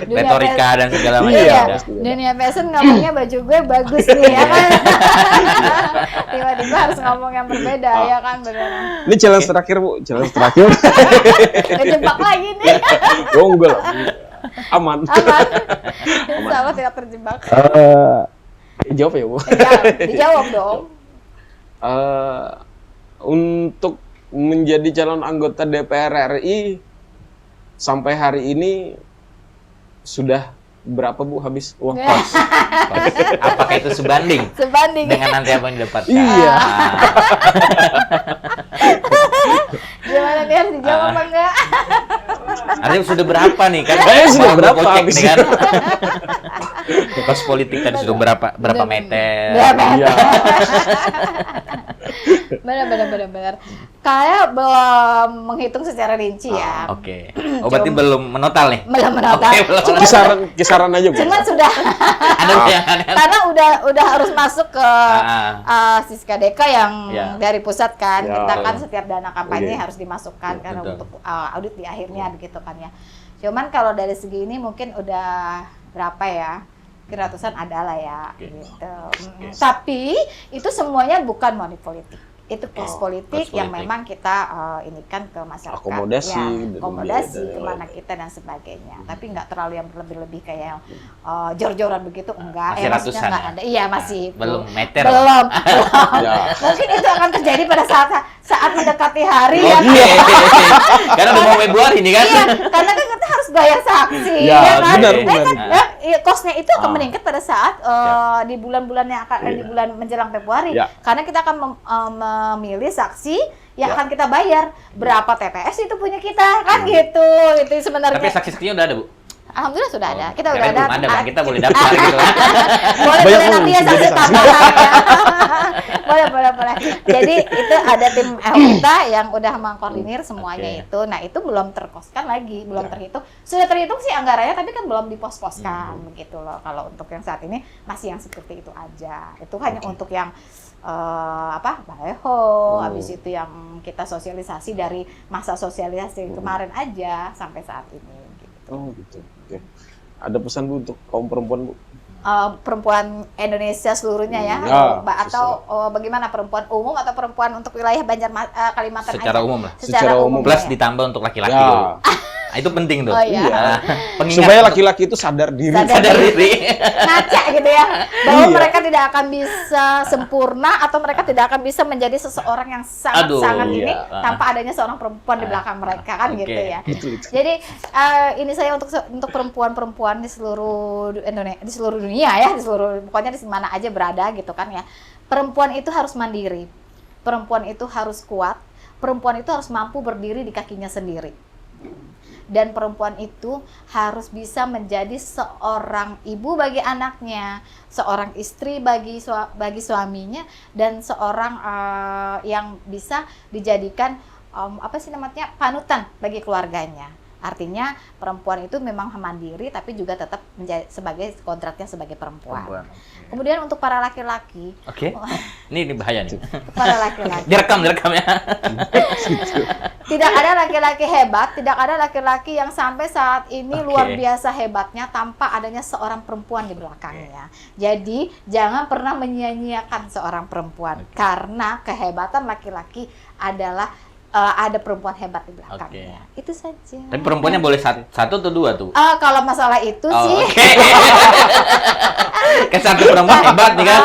Dunia Retorika dan segala macam. Iya. Iya, Udah. dunia fashion ngomongnya baju gue bagus nih ya kan. Tiba-tiba harus ngomong yang berbeda ya kan, benar. Ini challenge terakhir Bu, challenge terakhir. Kejebak lagi nih. Oh enggak lah. Aman. Aman. Insya Allah tidak terjebak. Jawab ya Bu. Dijawab dong. Untuk menjadi calon anggota DPR RI sampai hari ini sudah berapa Bu habis uang Ya. kos? Apakah itu sebanding Sebanding. dengan nanti apa yang didapatkan? Iya. Gimana nih, harus dijawab apa enggak? Artinya sudah berapa nih kan? Sudah Mau berapa gocek habis nih kan? Kos politik tadi sudah berapa meter? Iya. Benar. Kayak belum menghitung secara rinci ya. Oke. Oh berarti belum menotal nih? Belum menata. Oke, belum Cuma- Kisaran aja Bu. Cuma sudah Ada yang aneh. karena udah harus masuk ke Siskadeka yang Ya. dari pusat kan. Ya. Kita kan setiap dana kampanye Oke. harus dimasukkan Ya, karena betul. untuk audit di akhirnya begitu kan ya. Cuman kalau dari segi ini mungkin udah berapa ya? Ratusan ada lah ya Oke. gitu. Tapi itu semuanya bukan money politik. Itu cash politik cash yang politik. memang kita ini kan ke masyarakat. Akomodasi ya, dan akomodasi biaya dan kemana lain-lain. kita dan sebagainya. Tapi nggak terlalu yang berlebih-lebih kayak yang jor-joran begitu enggak. Masih Maksudnya ratusan nggak ya? ada. Iya masih. Belum meter. Belum. Ya. Mungkin itu akan terjadi pada saat mendekati hari Oke. ya. Karena udah mau Februari nih kan? Iya, karena kan kita harus bayar saksi, Ya, kan? benar, Kan, benar. ya, kosnya itu akan meningkat pada saat di bulan-bulan yang akan di bulan menjelang Februari, Ya. karena kita akan memilih saksi yang akan kita bayar. Berapa TPS itu punya kita, kan gitu. Itu sebenarnya. Tapi saksi-saksinya udah ada, Bu? Alhamdulillah sudah ada. Kita udah Kirain ada. belum ada, Bang. Kita boleh daftar gitu. Boleh Banyak nanti ya yang saksi jadi saksi. tambahan ya. boleh. Jadi itu ada tim kita yang udah mengkoordinir semuanya Oke. itu. Nah, itu belum terkoskan lagi, belum terhitung. Sudah terhitung sih anggarannya, tapi kan belum dipos-poskan begitu loh. Kalau untuk yang saat ini masih yang seperti itu aja. Itu hanya untuk yang baleho, habis itu yang kita sosialisasi dari masa sosialisasi kemarin aja sampai saat ini gitu. Oh gitu. Oke. Ada pesan Bu untuk kaum perempuan Bu? Perempuan Indonesia seluruhnya ya, Ya, atau bagaimana, perempuan umum atau perempuan untuk wilayah Kalimantan Secara aja? umum lah. Secara umum. Plus ya. ditambah untuk laki-laki Ya. dulu. Nah, itu penting tuh. Oh, iya. Pengingat Supaya untuk laki-laki itu sadar diri. sadar diri. Ngaca gitu ya, bahwa Iya. mereka tidak akan bisa sempurna atau mereka tidak akan bisa menjadi seseorang yang sangat-sangat Aduh, ini iya. tanpa adanya seorang perempuan di belakang mereka, kan Oke. gitu ya. Betul itu. Jadi ini saya untuk perempuan-perempuan di seluruh Indonesia, di seluruh dunia ya, di seluruh, pokoknya di mana aja berada gitu kan ya. Perempuan itu harus mandiri. Perempuan itu harus kuat. Perempuan itu harus mampu berdiri di kakinya sendiri. Dan perempuan itu harus bisa menjadi seorang ibu bagi anaknya, seorang istri bagi suaminya, dan seorang yang bisa dijadikan panutan bagi keluarganya. Artinya perempuan itu memang mandiri, tapi juga tetap sebagai kontraknya sebagai perempuan. Kemudian untuk para laki-laki, Oke. Ini bahaya nih. para laki-laki Direkam ya. tidak ada laki-laki hebat, tidak ada laki-laki yang sampai saat ini Oke. luar biasa hebatnya tanpa adanya seorang perempuan di belakangnya. Jadi jangan pernah menyia-nyiakan seorang perempuan, karena kehebatan laki-laki adalah ada perempuan hebat di belakangnya. Itu saja. Tapi perempuannya boleh satu atau dua tuh? Kalau masalah itu sih, Oke. Kan satu perempuan hebat nih kan.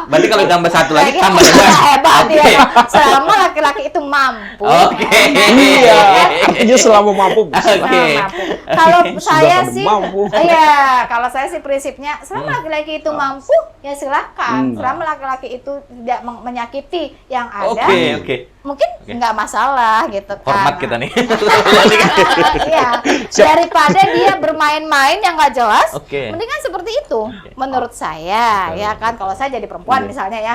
Berarti kalau ditambah satu lagi tambah hebat. hebat Oke. ya. Selama laki-laki itu mampu. Oke. Iya, artinya selama mampu. Oke. Mampu. Kalau Sudah saya pada sih, mampu. iya, kalau saya sih prinsipnya selama laki-laki itu mampu, ya silakan. Selama laki-laki itu tidak menyakiti yang ada, Oke. mungkin nggak masalah gitu kan. Hormat kita nih. Iya, daripada dia bermain-main yang nggak jelas, Oke. mendingan seperti itu. Menurut saya, ya kan. Kalau saya jadi perempuan misalnya ya.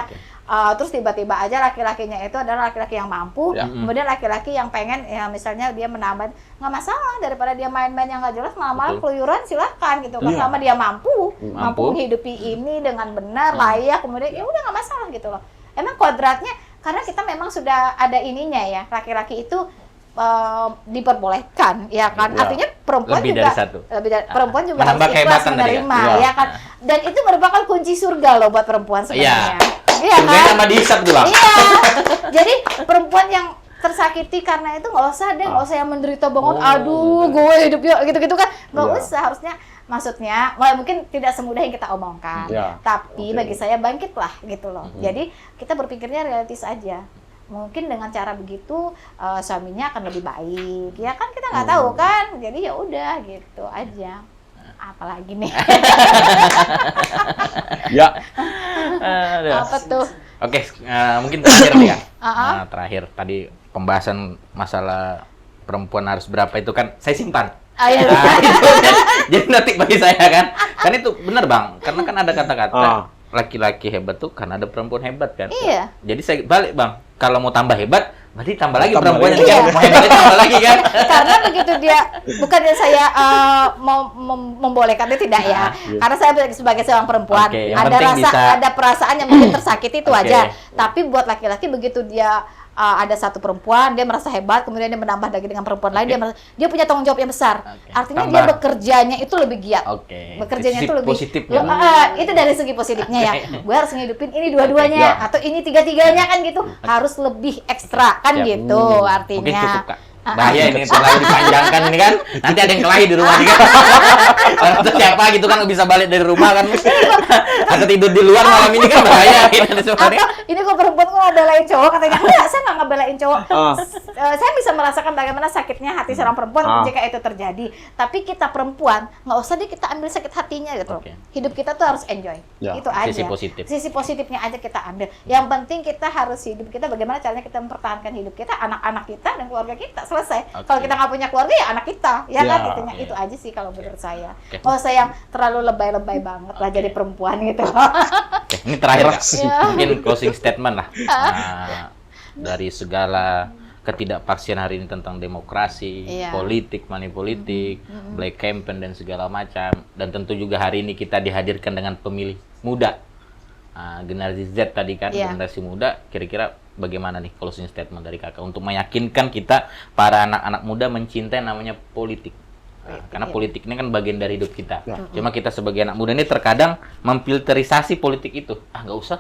Terus tiba-tiba aja laki-lakinya itu adalah laki-laki yang mampu, Ya. kemudian laki-laki yang pengen ya misalnya dia menambah, nggak masalah, daripada dia main-main yang nggak jelas malam-malam Betul. keluyuran, silahkan gitu kan. Iya. Selama dia mampu Mampu. menghidupi ini dengan benar, layak, kemudian ya udah nggak masalah gitu loh. Emang kodratnya, karena kita memang sudah ada ininya ya, laki-laki itu diperbolehkan, ya kan. Ya. Artinya perempuan Lebih juga dari satu. perempuan juga harus Menambah ikhlas kehebatan tadi menerima, kan? ya kan. Dan itu merupakan kunci surga loh buat perempuan sebenarnya. Iya Surganya kan? tambah dihisap tuh, Bang. Iya. Jadi perempuan yang tersakiti karena itu nggak usah deh, nggak usah yang menderita banget. Aduh, gue hidup yuk gitu-gitu kan. Nggak Iya. usah, harusnya maksudnya, mungkin tidak semudah yang kita omongkan. Iya. Tapi Oke. bagi saya bangkitlah gitu loh. Jadi kita berpikirnya realistis aja. Mungkin dengan cara begitu suaminya akan lebih baik. Ya kan kita nggak tahu kan. Jadi ya udah gitu aja. Apalagi nih. Ya, Aduh. Apa tuh? Oke, mungkin terakhir nih ya. Uh-uh. Terakhir tadi pembahasan masalah perempuan harus berapa itu kan saya simpan. Ayo. Nah, itu kan, jadi nanti bagi saya kan. Kan itu benar, Bang. Karena kan ada kata-kata laki-laki hebat tuh karena ada perempuan hebat kan. Iya. Jadi saya balik, Bang. Kalau mau tambah hebat, berarti tambah lagi Tambah perempuan lagi. yang Iya. mau hebatnya tambah lagi kan. Karena begitu dia, bukannya saya mau membolehkan itu, tidak ya. Karena saya sebagai seorang perempuan, Oke, yang ada penting rasa, bisa- ada perasaan yang mungkin tersakiti itu Oke. wajar. Tapi buat laki-laki begitu dia ada satu perempuan, dia merasa hebat, kemudian dia menambah lagi dengan perempuan lain, dia punya tanggung jawab yang besar. Oke. Artinya Tambah. dia bekerjanya itu lebih giat. Oke. Bekerjanya Sisi itu lebih positifnya. itu dari segi positifnya ya. Gue harus ngehidupin ini dua-duanya Ya. atau ini tiga-tiganya kan gitu. Harus lebih ekstra kan Siap. gitu Mungkin artinya. cukup, Kak. Bahaya ini terlalu dipanjangkan ini kan. Nanti ada yang kelahi di rumah nih kan. Atau siapa gitu kan bisa balik dari rumah kan. Atau tidur di luar malam ini kan bahaya gitu sebenarnya. Ini kok perempuan kok ngebelain cowok, katanya enggak, saya nggak ngebelain cowok. Saya bisa merasakan bagaimana sakitnya hati seorang perempuan jika itu terjadi. Tapi kita perempuan nggak usah deh kita ambil sakit hatinya gitu. Hidup kita tuh harus enjoy. Itu aja. Sisi positif. Sisi positifnya aja kita ambil. Yang penting kita harus hidup kita bagaimana caranya kita mempertahankan hidup kita, anak-anak kita dan keluarga kita. Selesai. Kalau kita nggak punya keluarga ya anak kita, ya kan intinya itu aja sih kalau menurut saya. Nggak usah yang terlalu lebay-lebay banget lah jadi perempuan gitu. Ini terakhir mungkin closing statement lah. Dari segala ketidakpastian hari ini tentang demokrasi, politik, money politik, black campaign dan segala macam, dan tentu juga hari ini kita dihadirkan dengan pemilih muda. Generasi Z tadi kan, generasi muda, kira-kira bagaimana nih closing statement dari kakak untuk meyakinkan kita para anak-anak muda mencintai namanya politik? Karena politik ini kan bagian dari hidup kita. Cuma kita sebagai anak muda ini terkadang memfilterisasi politik itu. Nggak usah.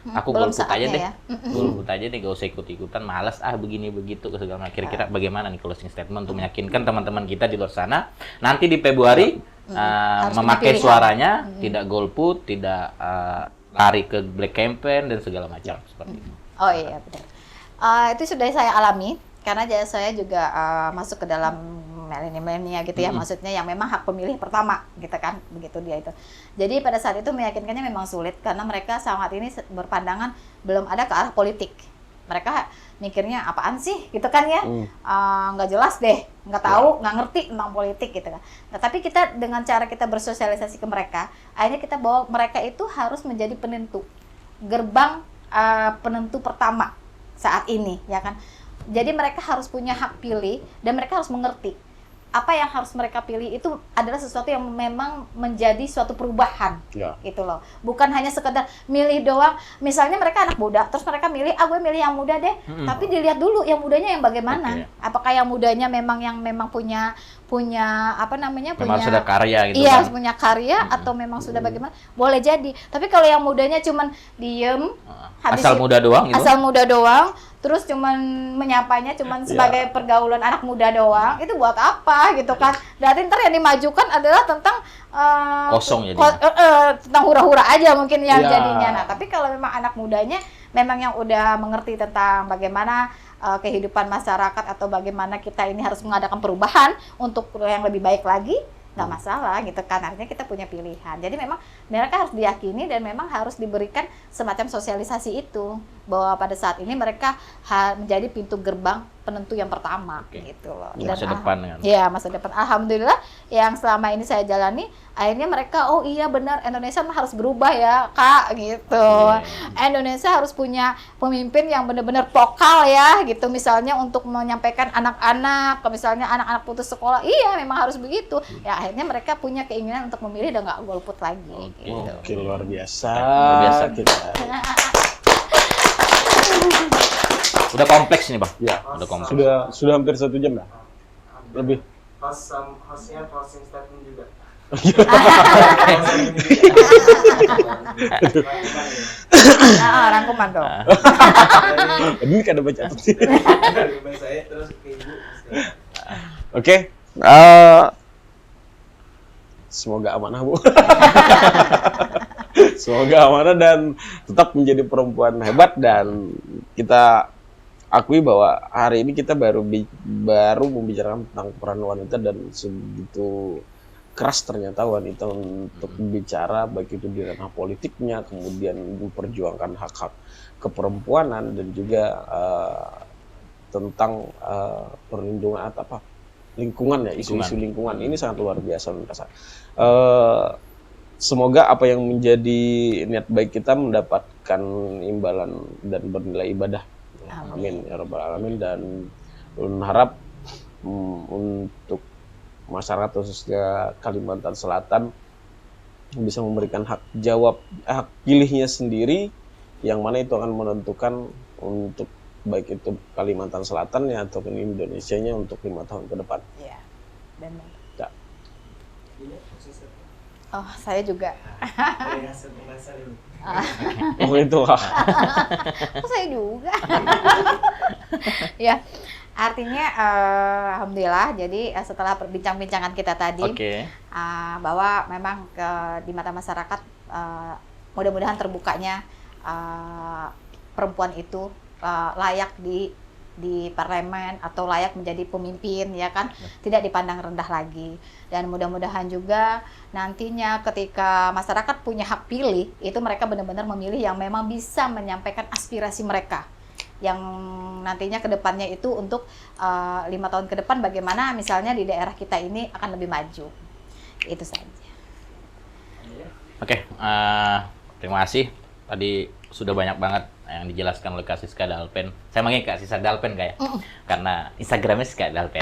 Aku golput aja deh. Golput aja deh, gak usah ikut-ikutan. Malas begini begitu ke segala macam. Kira-kira bagaimana nih closing statement untuk meyakinkan teman-teman kita di luar sana nanti di Februari memakai suaranya, tidak golput, tidak lari ke black campaign dan segala macam seperti itu. Oh iya betul. Itu sudah saya alami karena saya juga masuk ke dalam milenial gitu ya, maksudnya yang memang hak pemilih pertama gitu kan, begitu dia itu. Jadi pada saat itu meyakinkannya memang sulit karena mereka saat ini berpandangan belum ada ke arah politik. Mereka mikirnya apaan sih gitu kan ya, nggak jelas deh, nggak tahu, nggak ngerti tentang politik gitu kan. Nah, tapi kita dengan cara kita bersosialisasi ke mereka, akhirnya kita bawa mereka itu harus menjadi penentu, gerbang penentu pertama saat ini ya kan. Jadi mereka harus punya hak pilih dan mereka harus mengerti apa yang harus mereka pilih itu adalah sesuatu yang memang menjadi suatu perubahan gitu loh. Bukan hanya sekedar milih doang. Misalnya mereka anak muda, terus mereka milih, gue milih yang muda deh. Tapi dilihat dulu yang mudanya yang bagaimana. Apakah yang mudanya memang punya apa namanya, memang punya sudah karya gitu. Iya, kan? Punya karya atau memang sudah bagaimana? Boleh jadi. Tapi kalau yang mudanya cuman diem, asal muda doang gitu. Asal muda doang, terus cuman menyapanya cuman sebagai pergaulan anak muda doang, itu buat apa gitu kan? Berarti ntar yang dimajukan adalah tentang kosong jadi. Tentang hura-hura aja mungkin yang jadinya. Nah, tapi kalau memang anak mudanya memang yang udah mengerti tentang bagaimana kehidupan masyarakat atau bagaimana kita ini harus mengadakan perubahan untuk yang lebih baik lagi, nggak masalah gitu kan, artinya kita punya pilihan. Jadi memang mereka harus diyakini dan memang harus diberikan semacam sosialisasi itu bahwa pada saat ini mereka menjadi pintu gerbang penentu yang pertama gitu loh. Dan masa depan kan? Iya, masa depan. Alhamdulillah yang selama ini saya jalani, akhirnya mereka oh iya benar Indonesia harus berubah ya Kak gitu. Indonesia harus punya pemimpin yang benar-benar vokal ya gitu, misalnya untuk menyampaikan anak-anak, misalnya anak-anak putus sekolah, iya memang harus begitu. Ya akhirnya mereka punya keinginan untuk memilih dan nggak golput lagi. Gitu. Oke, luar biasa. Luar biasa kita. Udah kompleks nih Bang. Ya, udah kompleks. Sudah hampir 1 jam dah. Lebih. Hostnya closing statement juga. Rangkuman dong. Ini kan ada baca apa sih? Saya terus ke Ibu. Oke. Semoga amanah, Bu. Semoga amanah dan tetap menjadi perempuan hebat, dan kita akui bahwa hari ini kita baru membicarakan tentang peran wanita, dan segitu keras ternyata wanita untuk bicara baik itu di ranah politiknya, kemudian memperjuangkan hak-hak keperempuanan dan juga tentang perlindungan apa lingkungan ya, isu-isu lingkungan ini sangat luar biasa menurut saya. Semoga apa yang menjadi niat baik kita mendapatkan imbalan dan bernilai ibadah. Amin ya rabbal alamin. Dan harap untuk masyarakat khususnya Kalimantan Selatan bisa memberikan hak pilihnya sendiri, yang mana itu akan menentukan untuk baik itu Kalimantan Selatan ya ataupun Indonesianya untuk 5 tahun ke depan. Iya, benar. Ya. Oh, saya juga. Oh itu. Oh, saya juga. Ya. Artinya alhamdulillah jadi setelah perbincangan kita tadi Oke. bahwa memang di mata masyarakat mudah-mudahan terbukanya perempuan itu layak di parlemen atau layak menjadi pemimpin ya kan, tidak dipandang rendah lagi. Dan mudah-mudahan juga nantinya ketika masyarakat punya hak pilih, itu mereka benar-benar memilih yang memang bisa menyampaikan aspirasi mereka, yang nantinya ke depannya itu untuk 5 tahun ke depan bagaimana misalnya di daerah kita ini akan lebih maju. Itu saja. Oke, terima kasih. Tadi sudah banyak banget yang dijelaskan oleh Kak Siska Dalpen. Saya manggil Kak Siska Dalpen kayak, karena Instagramnya Siska Dalpen.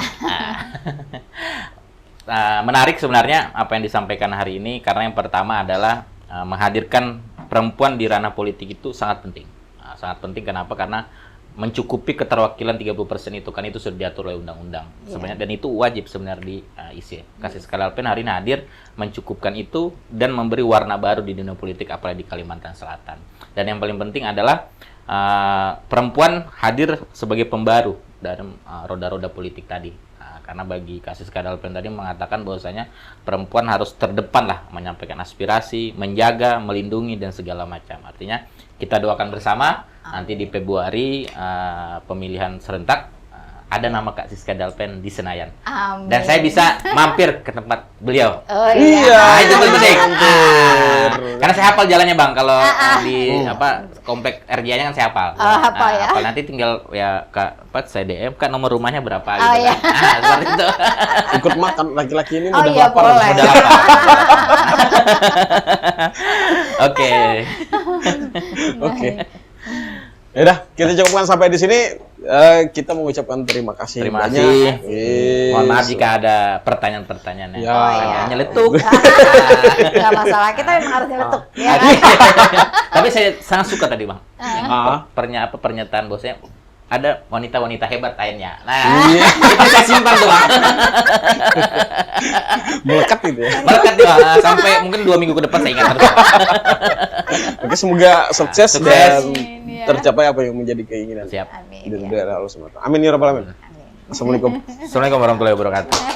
Menarik sebenarnya apa yang disampaikan hari ini, karena yang pertama adalah menghadirkan perempuan di ranah politik itu sangat penting. Sangat penting kenapa? Karena mencukupi keterwakilan 30% itu kan itu sudah diatur oleh undang-undang sebenarnya, dan itu wajib sebenarnya diisi. Kak Siska Dalpen hari ini hadir mencukupkan itu dan memberi warna baru di dunia politik apalagi di Kalimantan Selatan. Dan yang paling penting adalah perempuan hadir sebagai pembaru dalam roda-roda politik tadi. Karena bagi Kak Siska Dalpen tadi mengatakan bahwasanya perempuan harus terdepan lah menyampaikan aspirasi, menjaga, melindungi dan segala macam. Artinya kita doakan bersama nanti di Februari pemilihan serentak ada nama Kak Siska Dalpen di Senayan. Amin. Dan saya bisa mampir ke tempat beliau. Oh Iya. Nah, itu penting. Karena saya hafal jalannya Bang, kalau di komplek RJ-nya kan saya hafal. Hafal ya. Hafal, nanti tinggal ya Kak saya DM Kak nomor rumahnya berapa gitu Oh, iya. kan. Seperti itu. Ikut makan laki-laki ini Oh udah iya, lapar. boleh. Udah hafal. Oke. Oke. Yaudah, kita cukupkan sampai di sini. Kita mengucapkan terima kasih Terima banyak. kasih. Yes. Mohon maaf jika ada pertanyaan-pertanyaan yang Ya. agak nyeletuk. Nggak masalah, kita memang harus nyeletuk. Ya kan? Tapi saya sangat suka tadi Bang. Ah. Pernyataan bosnya ada wanita-wanita hebat lainnya. Nah, Iya. itu saya simpan tuh Bang. Melekat gitu ya. Melekat nih Bang. Sampai mungkin 2 minggu ke depan saya ingat terus. Oke, semoga sukses Sukses. dan Amin, ya. tercapai apa yang menjadi keinginan. Siap. Amin. Dan Ya. dari Allah SWT. Amin ya rabbal alamin. Amin. Assalamualaikum. Assalamualaikum warahmatullahi wabarakatuh.